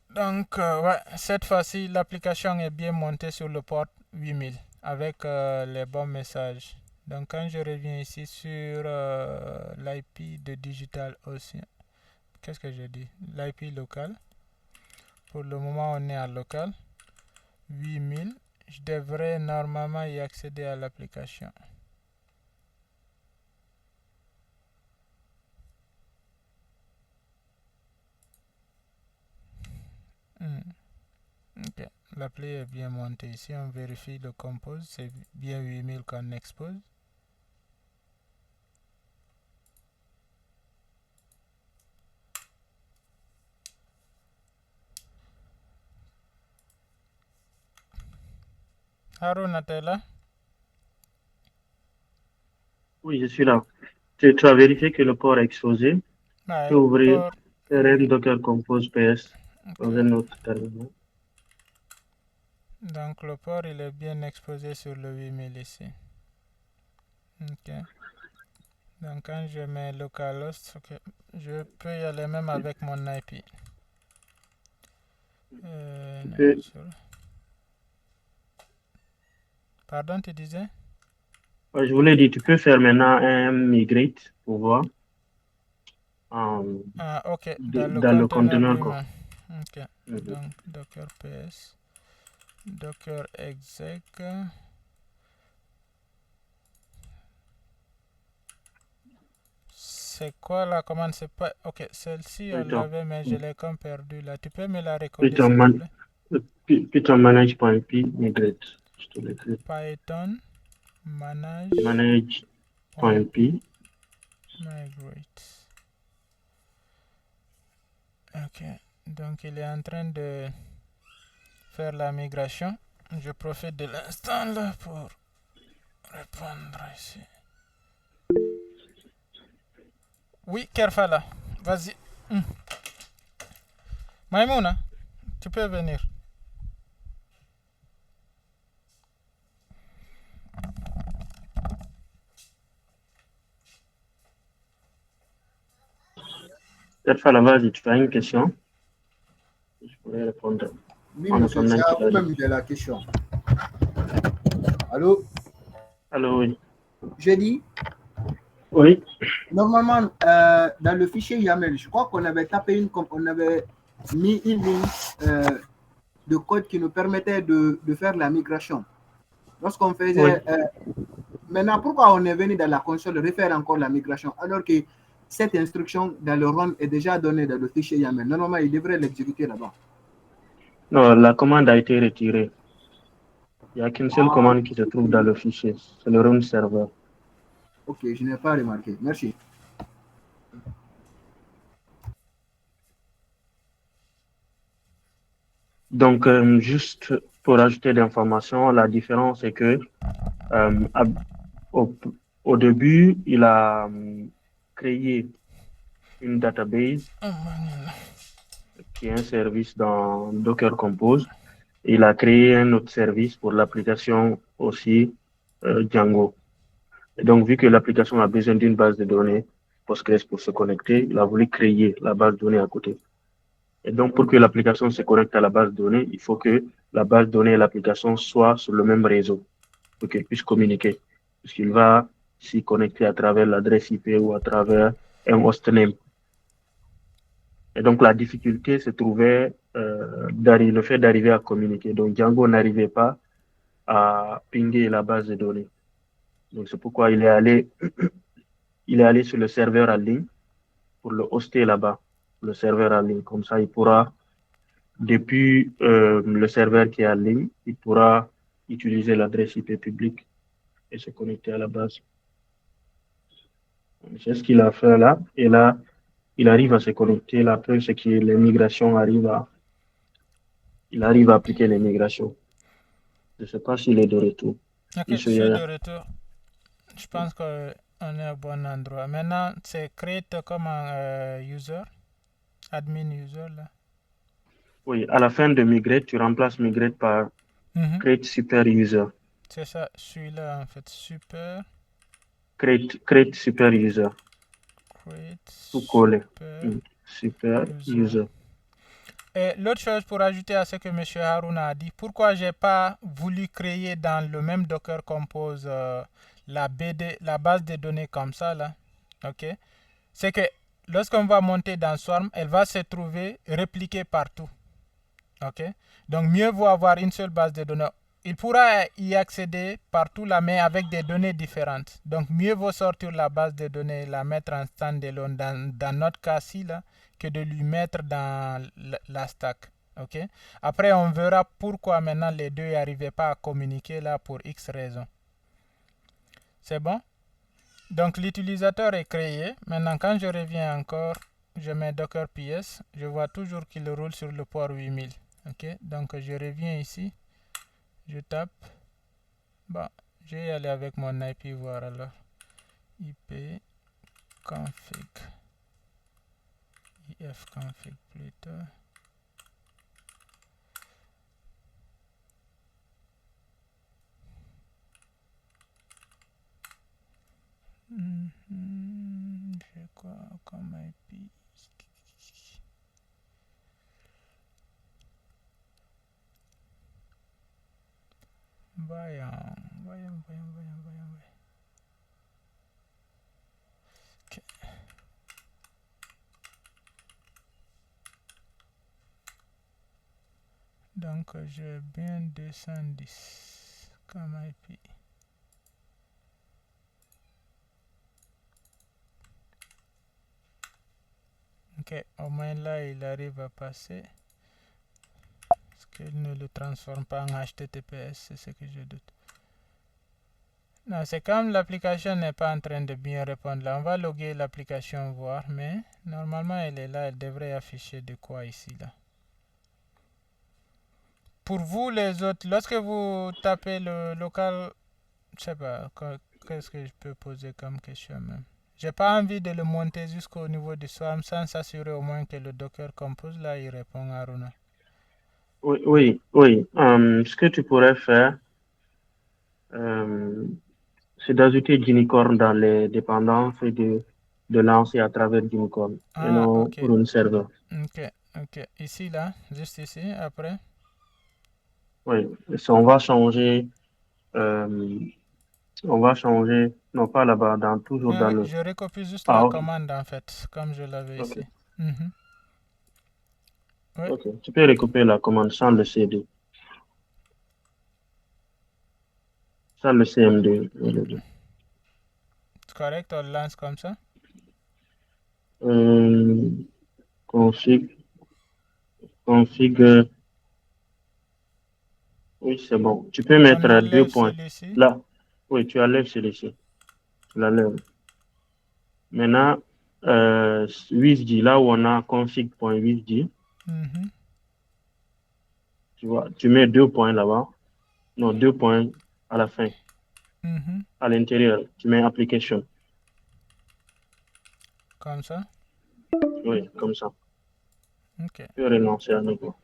Donc ouais, cette fois-ci l'application est bien montée sur le port 8000 avec les bons messages. Donc quand je reviens ici sur l'IP de DigitalOcean, qu'est-ce que j'ai dit? L'IP local. Pour le moment on est à local 8000. Je devrais normalement y accéder à l'application. Ok, l'appli est bien montée ici. On vérifie le compose. C'est bien 8000 qu'on expose. Haruna, t'es là? Oui, je suis là. Tu as vérifié que le port est exposé. Ouais, Tu peux ouvrir port. run docker compose ps dans Ok. un autre terminal. Donc le port il est bien exposé sur le 8000 ici. Ok. Donc quand je mets localhost, okay, je peux y aller même avec mon IP. Tu peux Pardon, tu disais? Ouais, je voulais dire, tu peux faire maintenant un migrate pour voir Ah, ok, dans le dans le conteneur conteneur, quoi. lui-même. Ok, Mhm. donc docker ps, docker exec. C'est quoi la commande? C'est pas. Ok, celle-ci on Python, l'avait, mais je l'ai comme perdu là. Tu peux me la recoder Python, s'il te plaît? Python manage.py migrate. Je te l'écris. Python Manage.py. migrate. Ok, donc il est en train de faire la migration. Je profite de l'instant là pour répondre ici. Oui, Kerfala, vas-y. Maïmouna, tu peux venir. Peut-être faire la base, tu as une question. Je pourrais répondre Oui, en monsieur, c'est attendant à qu'il arrive. vous-même de la question. Allô? Alors, oui. Je dis, Oui, normalement, dans le fichier YAML, je crois qu'on avait tapé on avait mis une ligne de code qui nous permettait de faire la migration. Lorsqu'on oui. faisait. Maintenant, pourquoi on est venu dans la console refaire encore la migration alors que cette instruction dans le ROM est déjà donnée dans le fichier YAML? Normalement, il devrait l'exécuter là-bas. Non, la commande a été retirée. Il n'y a qu'une seule commande qui se trouve dans le fichier. C'est le run server. Ok, je n'ai pas remarqué. Merci. Donc, juste pour ajouter d'informations, la différence est que euh, au, au début, il a créé une database qui est un service dans Docker Compose. Il a créé un autre service pour l'application aussi Django. Et donc, vu que l'application a besoin d'une base de données Postgres pour se connecter, il a voulu créer la base de données à côté. Et donc, pour que l'application se connecte à la base de données, il faut que la base de données et l'application soient sur le même réseau pour qu'elles puissent communiquer. Puisqu'il va s'y connecter à travers l'adresse IP ou à travers un hostname. Et donc, la difficulté se trouvait le fait d'arriver à communiquer. Donc, Django n'arrivait pas à pinguer la base de données. Donc, c'est pourquoi il est allé sur le serveur en ligne pour le hoster là-bas, le serveur en ligne. Comme ça, il pourra, depuis le serveur qui est en ligne, il pourra utiliser l'adresse IP publique et se connecter à la base. C'est ce qu'il a fait là. Et là, il arrive à se connecter. La preuve, c'est que les migrations il arrive à appliquer les migrations. Je ne sais pas s'il est de retour. Ok, je Monsieur suis de Yaya. retour. Je pense qu'on est au bon endroit. Maintenant, c'est create comme un user, admin user là. Oui, à la fin de migrate, tu remplaces migrate par create super user. C'est ça, celui-là en fait, super. Create super user. Create Tout collé. super Super user. Et l'autre chose pour ajouter à ce que M. Harouna a dit, pourquoi j'ai pas voulu créer dans le même Docker Compose la base de données comme ça là, ok, c'est que lorsqu'on va monter dans Swarm, elle va se trouver répliquée partout, ok. Donc mieux vaut avoir une seule base de données. Il pourra y accéder partout là, mais avec des données différentes. Donc mieux vaut sortir la base de données, la mettre en standalone dans notre cas-ci là, que de lui mettre dans la stack. Ok. Après, on verra pourquoi maintenant les deux n'arrivaient pas à communiquer là pour X raisons. C'est bon? Donc l'utilisateur est créé. Maintenant, quand je reviens encore, je mets Docker PS. Je vois toujours qu'il roule sur le port 8000. Ok. Donc je reviens ici. Je tape. Bon, je vais y aller avec mon IP voir alors. IP config. ifconfig plutôt. J'ai quoi comme IP? Voyons. Ok. Donc, j'ai bien 210 comme IP. Ok, au moins là, il arrive à passer. Parce qu'il ne le transforme pas en HTTPS, c'est ce que je doute. Non, c'est comme l'application n'est pas en train de bien répondre. Là, on va loguer l'application, voir, mais normalement, elle est là. Elle devrait afficher de quoi ici, là. Pour vous, les autres, lorsque vous tapez le local, je sais pas, qu'est-ce que je peux poser comme question même. J'ai pas envie de le monter jusqu'au niveau du SWARM sans s'assurer au moins que le Docker Compose, là, il répond à Runa. Oui. Ce que tu pourrais faire, c'est d'ajouter Ginicorn dans les dépendances et de lancer à travers Ginicorn et non Ok. Rune Server. Ok. Ici, là, juste ici, après. Oui, on va changer, non pas là-bas, toujours dans le... Je recopie juste Ah, la ok. commande, en fait, comme je l'avais ici. Oui. Ok, tu peux recouper la commande sans le CD, sans le CMD. C'est correct, on le lance comme ça. Config, oui, c'est bon. Tu peux mettre On enlève 2 points. celui-ci. Là, oui, tu enlèves celui-ci. Tu l'enlèves. Maintenant, WSD, là où on a config.wsd, tu vois, tu mets 2 points là-bas. Non, 2 points à la fin. À l'intérieur, tu mets application. Comme ça. Oui, comme ça. Ok. Tu peux relancer à nouveau.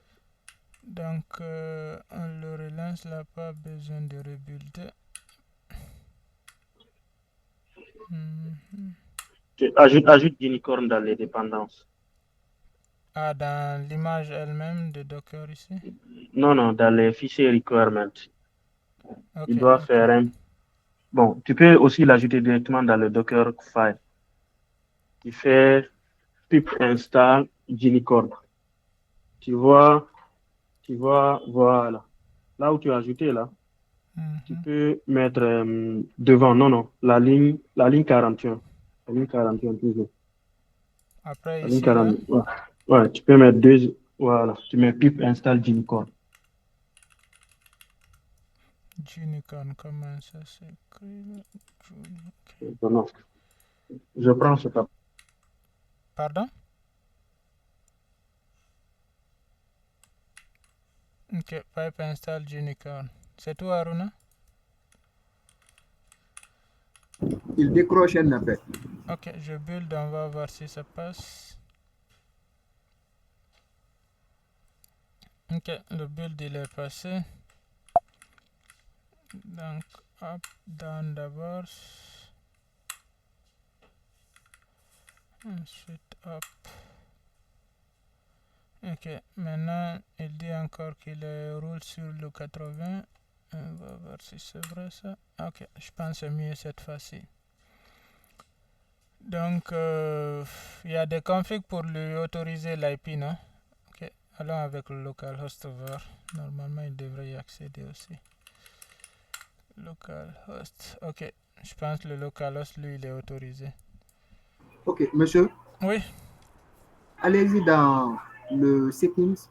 Donc, on le relance là, pas besoin de rebuilder. Tu ajoute Unicorn dans les dépendances. Ah, dans l'image elle-même de Docker ici? Non, dans les fichiers requirements. Okay, Il doit faire un... Bon, tu peux aussi l'ajouter directement dans le Docker file. Tu fais pip install Unicorn. Tu vois, voilà. Là où tu as ajouté, là, tu peux mettre devant, non, la ligne 41. La ligne 41 toujours. Après La ici, ligne 40, ouais, tu peux mettre deux, voilà. Tu mets pip install Unicorn. Unicorn, comment ça s'écrit? Non, je prends ce cas. Pardon? Ok, pipe install Unicorn. C'est tout, Aruna? Il décroche un appel. Ok, je build, on va voir si ça passe. Ok, le build il est passé. Donc, up, down d'abord. Ensuite, up. Ok, maintenant il dit encore qu'il roule sur le 80. On va voir si c'est vrai ça. Ok, je pense que c'est mieux cette fois-ci. Donc, il y a des configs pour lui autoriser l'IP, non? Ok, allons avec le localhost over. Normalement, il devrait y accéder aussi. Localhost. Ok, je pense que le localhost, lui, il est autorisé. Ok, monsieur. Oui. Allez-y dans le settings.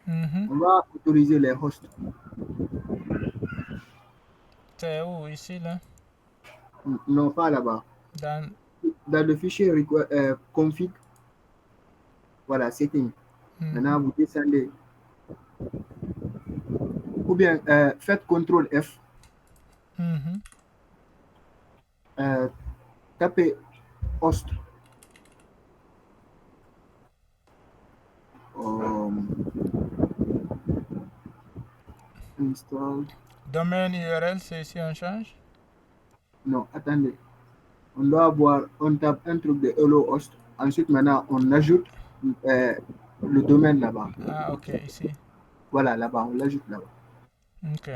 On va autoriser les hosts. C'est où, ici, là? Non, pas là-bas. Dans le fichier config, voilà, setting. Maintenant, vous descendez. Ou bien, faites CTRL F. Tapez host. Install. Domaine URL, c'est ici, on change? Non, attendez. On doit avoir, on tape un truc de hello host. Ensuite, maintenant, on ajoute le domaine là-bas. Ah, ok, ici. Voilà, là-bas, on l'ajoute là-bas. Ok.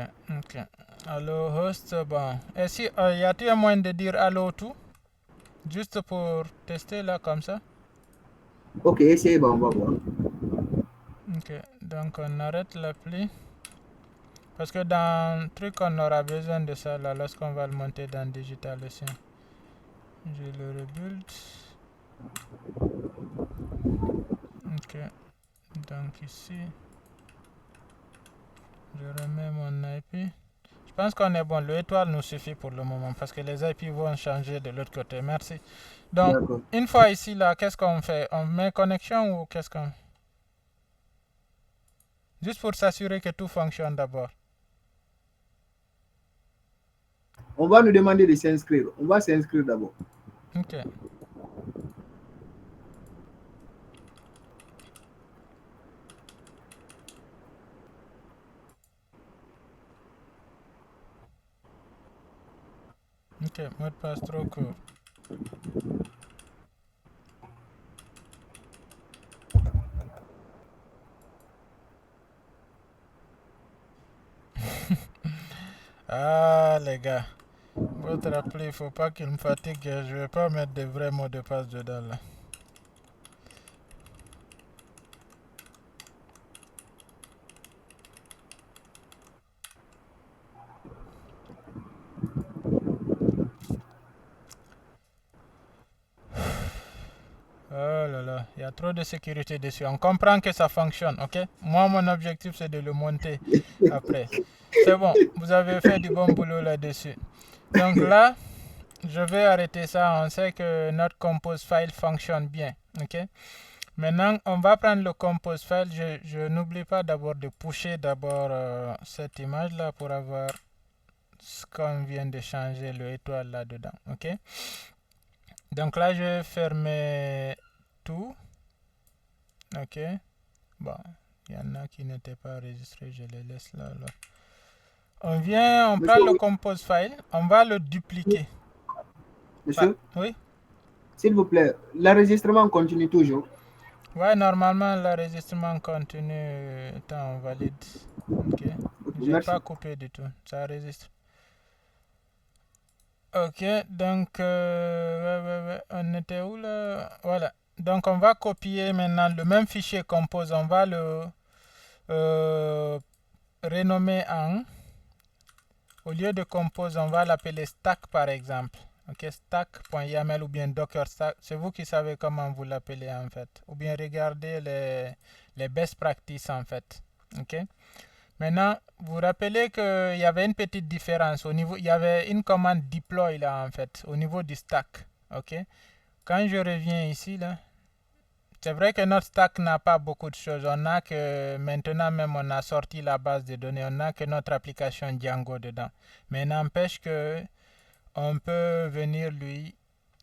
Allo host, bon. Et si, y a-t-il un moyen de dire allo tout? Juste pour tester là, comme ça. Ok, essayez, on va voir. Ok, donc on arrête l'appli. Parce que dans le truc, on aura besoin de ça là, lorsqu'on va le monter dans Digital aussi. Je le rebuild. Ok, donc ici, je remets mon IP. Je pense qu'on est bon. Le étoile nous suffit pour le moment parce que les IP vont changer de l'autre côté. Merci. Donc, une fois ici, là, qu'est-ce qu'on fait? On met connexion ou qu'est-ce qu'on... Juste pour s'assurer que tout fonctionne d'abord. On va nous demander de s'inscrire. On va s'inscrire d'abord. Ok. Ok, mot de passe trop court. Ah, les gars. Votre appli, il faut pas qu'il me fatigue. Je vais pas mettre des vrais mots de passe dedans, là. Oh là là, il y a trop de sécurité dessus. On comprend que ça fonctionne, ok? Moi, mon objectif, c'est de le monter après. C'est bon, vous avez fait du bon boulot là-dessus. Donc là, je vais arrêter ça. On sait que notre compose file fonctionne bien, ok? Maintenant, on va prendre le compose file. Je n'oublie pas d'abord de pusher d'abord cette image-là pour avoir ce qu'on vient de changer, le étoile là-dedans, ok? Donc là, je vais fermer tout. Ok. Bon, il y en a qui n'étaient pas enregistrés, je les laisse là. On vient, on prend le compose file, on va le dupliquer. Monsieur? Oui? S'il vous plaît, l'enregistrement continue toujours. Ouais, normalement, l'enregistrement continue étant valide. Ok. J'ai pas coupé du tout, ça enregistre. Ok, donc, on était où là? Voilà. Donc, on va copier maintenant le même fichier compose, on va le renommer en... Au lieu de compose, on va l'appeler stack par exemple. Ok, stack.yaml ou bien docker stack. C'est vous qui savez comment vous l'appelez en fait. Ou bien regardez les best practices en fait. Ok. Maintenant, vous rappelez qu'il y avait une petite différence au niveau, il y avait une commande deploy là en fait, au niveau du stack. Ok. Quand je reviens ici là, c'est vrai que notre stack n'a pas beaucoup de choses. On a que maintenant même on a sorti la base de données. On n'a que notre application Django dedans. Mais n'empêche que on peut venir lui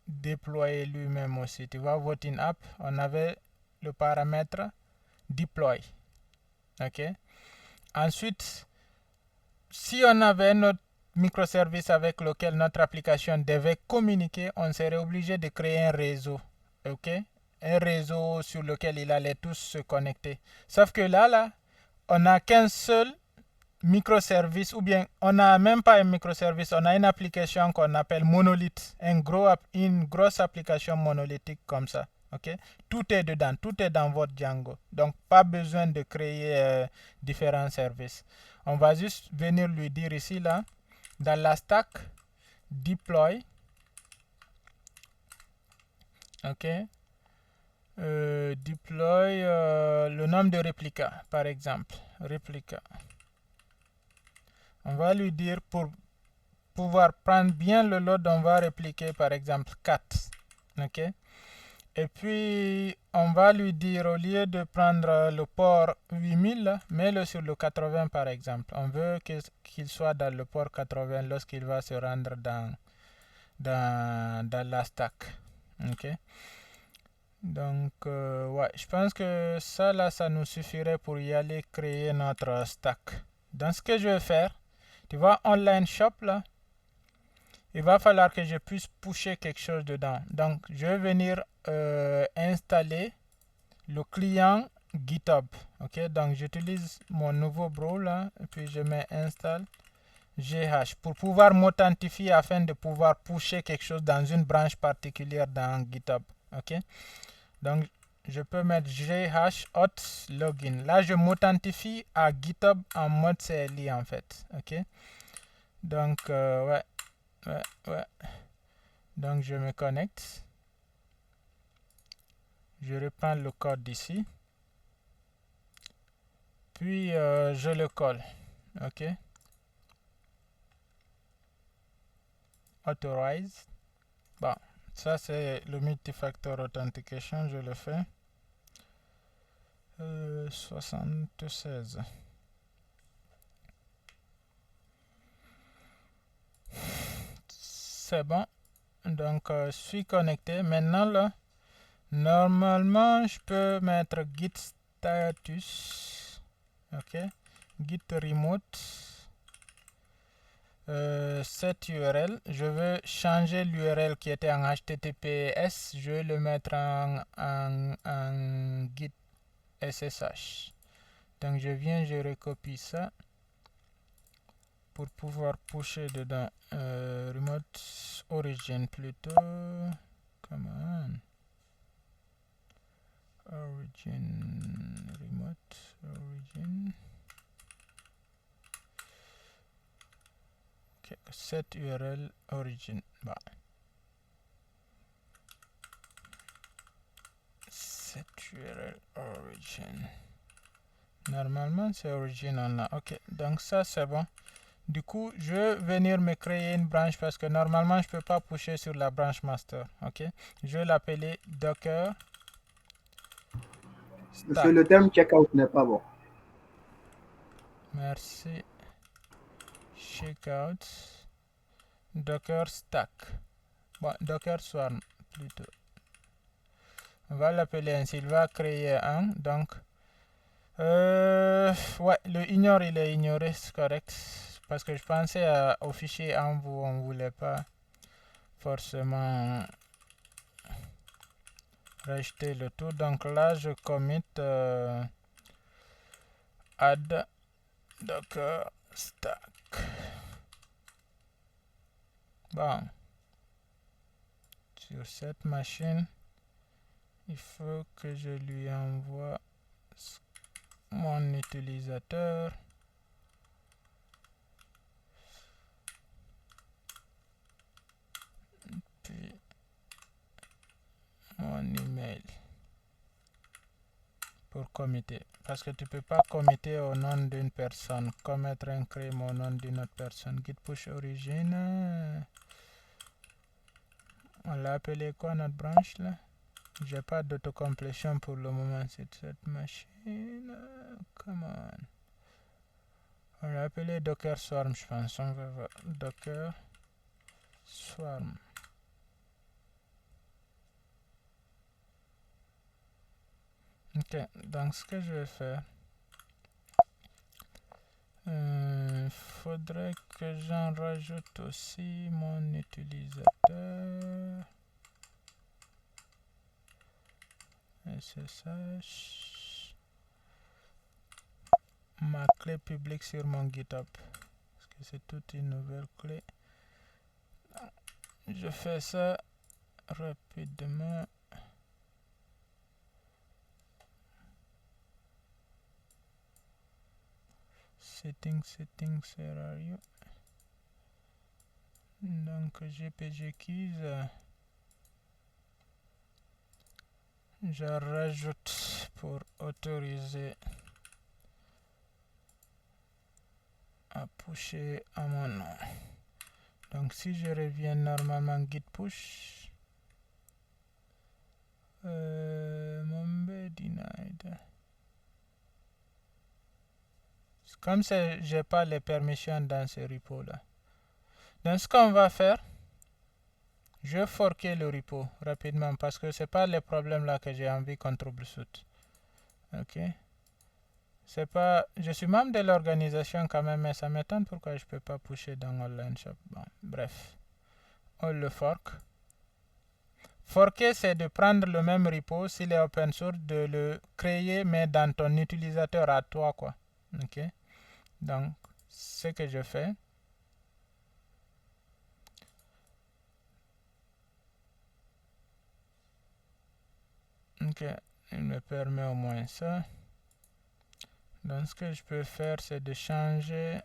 déployer lui-même aussi. Tu vois, voting app, on avait le paramètre deploy. Ok. Ensuite, si on avait notre microservice avec lequel notre application devait communiquer, on serait obligé de créer un réseau. Ok. Un réseau sur lequel il allait tous se connecter. Sauf que là, on n'a qu'un seul microservice, ou bien on n'a même pas un microservice, on a une application qu'on appelle Monolith, une grosse application monolithique comme ça. Ok, tout est dedans, tout est dans votre Django. Donc, pas besoin de créer différents services. On va juste venir lui dire ici, là, dans la stack, deploy. Ok, deploy le nombre de réplicas, par exemple. Réplica. On va lui dire pour pouvoir prendre bien le load, on va répliquer par exemple 4. Ok. Et puis, on va lui dire au lieu de prendre le port 8000, mets-le sur le 80 par exemple. On veut qu'il soit dans le port 80 lorsqu'il va se rendre dans la stack. Ok. Donc, ouais, je pense que ça là, ça nous suffirait pour y aller créer notre stack. Donc, ce que je vais faire, tu vois, online shop là, il va falloir que je puisse pusher quelque chose dedans. Donc, je vais venir installer le client GitHub. Ok, donc j'utilise mon nouveau bro là, et puis je mets install GH pour pouvoir m'authentifier afin de pouvoir pusher quelque chose dans une branche particulière dans GitHub. Ok, donc je peux mettre GH auth login. Là, je m'authentifie à GitHub en mode CLI en fait. Ok, donc ouais. Donc je me connecte. Je reprends le code d'ici. Puis je le colle. Ok. Authorize. Bon, ça c'est le multifactor authentication. Je le fais. 76. C'est bon. Donc je suis connecté. Maintenant là, normalement je peux mettre git status. Ok. Git remote. Cette URL, je veux changer l'URL qui était en HTTPS, je vais le mettre en git SSH. Donc je viens, je recopie ça pour pouvoir pusher dedans. Remote origin plutôt. Come on. Origin, remote origin. Cette URL origin. Bah. Cette URL origin. Normalement c'est origin on a. Ok, donc ça c'est bon. Du coup, je vais venir me créer une branche parce que normalement je peux pas pusher sur la branche master. Ok, je vais l'appeler docker. Parce que le terme checkout n'est pas bon. Merci. Checkout. Docker stack. Bon, Docker Swarm plutôt. On va l'appeler ainsi. Il va créer un. Donc, ouais, le ignore, il est ignoré, c'est correct. Parce que je pensais au fichier env, on voulait pas forcément rajouter le tout. Donc là, je commit add docker stack. Bon. Sur cette machine, il faut que je lui envoie mon utilisateur. Puis mon email pour committer. Parce que tu peux pas committer au nom d'une personne. Commettre un crime au nom d'une autre personne. Git push origin. On l'a appelé quoi notre branche là? J'ai pas d'autocomplétion pour le moment sur cette machine. Come on. On l'a appelé Docker Swarm, je pense. On va voir. Docker Swarm. Ok, donc ce que je vais faire, faudrait que j'en rajoute aussi mon utilisateur. SSH. Ma clé publique sur mon GitHub. Parce que c'est toute une nouvelle clé. Je fais ça rapidement. Settings, where are you? Donc GPG keys. Je rajoute pour autoriser à pusher à mon nom. Donc si je reviens normalement git push, Mombe denied. Comme j'ai pas les permissions dans ce repo là. Donc ce qu'on va faire, je vais forker le repo rapidement parce que c'est pas les problèmes là que j'ai envie qu'on troubleshoot. Ok. C'est pas, je suis membre de l'organisation quand même, mais ça m'étonne pourquoi je peux pas pusher dans Online Shop. Bon, bref, on le fork. Forker, c'est de prendre le même repo, s'il est open source, de le créer, mais dans ton utilisateur à toi, quoi. Ok. Donc, ce que je fais, Ok, il me permet au moins ça. Donc ce que je peux faire, c'est de changer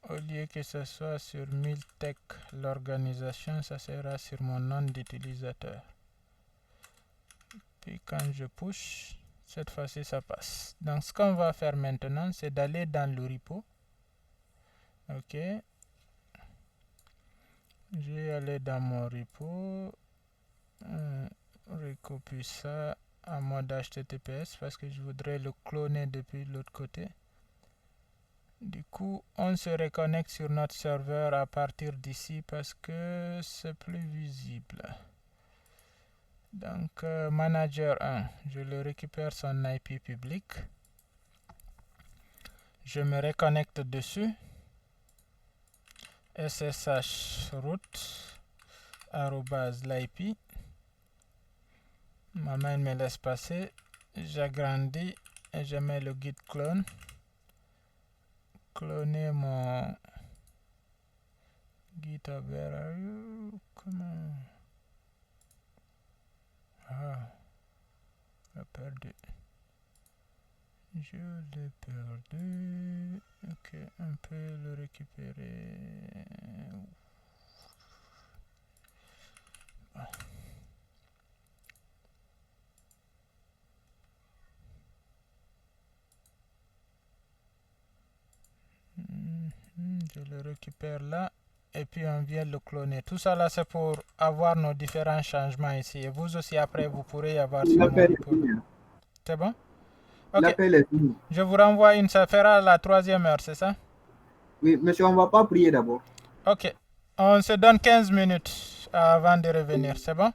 au lieu que ce soit sur Miltech l'organisation, ça sera sur mon nom d'utilisateur. Puis quand je push, cette fois-ci ça passe. Donc ce qu'on va faire maintenant, c'est d'aller dans le repo. Ok. Je vais aller dans mon repo. Recopie ça en mode HTTPS parce que je voudrais le cloner depuis l'autre côté. Du coup, on se reconnecte sur notre serveur à partir d'ici parce que c'est plus visible. Donc, manager 1, je le récupère son IP public. Je me reconnecte dessus. SSH root @l'IP. Ma main me laisse passer. J'agrandis et je mets le git clone. Cloner mon GitHub. Where are you? Comment? Ah, j'ai perdu. Je l'ai perdu. Ok, on peut le récupérer. Ah. Je le récupère là et puis on vient le cloner. Tout ça là c'est pour avoir nos différents changements ici. Et vous aussi après vous pourrez y avoir sur L'appel nos est repo. fini. C'est bon? Ok. L'appel est fini. Je vous renvoie une, ça fera la 3e heure, c'est ça? Oui, monsieur, on ne va pas prier d'abord. Ok. On se donne 15 minutes avant de revenir, c'est bon?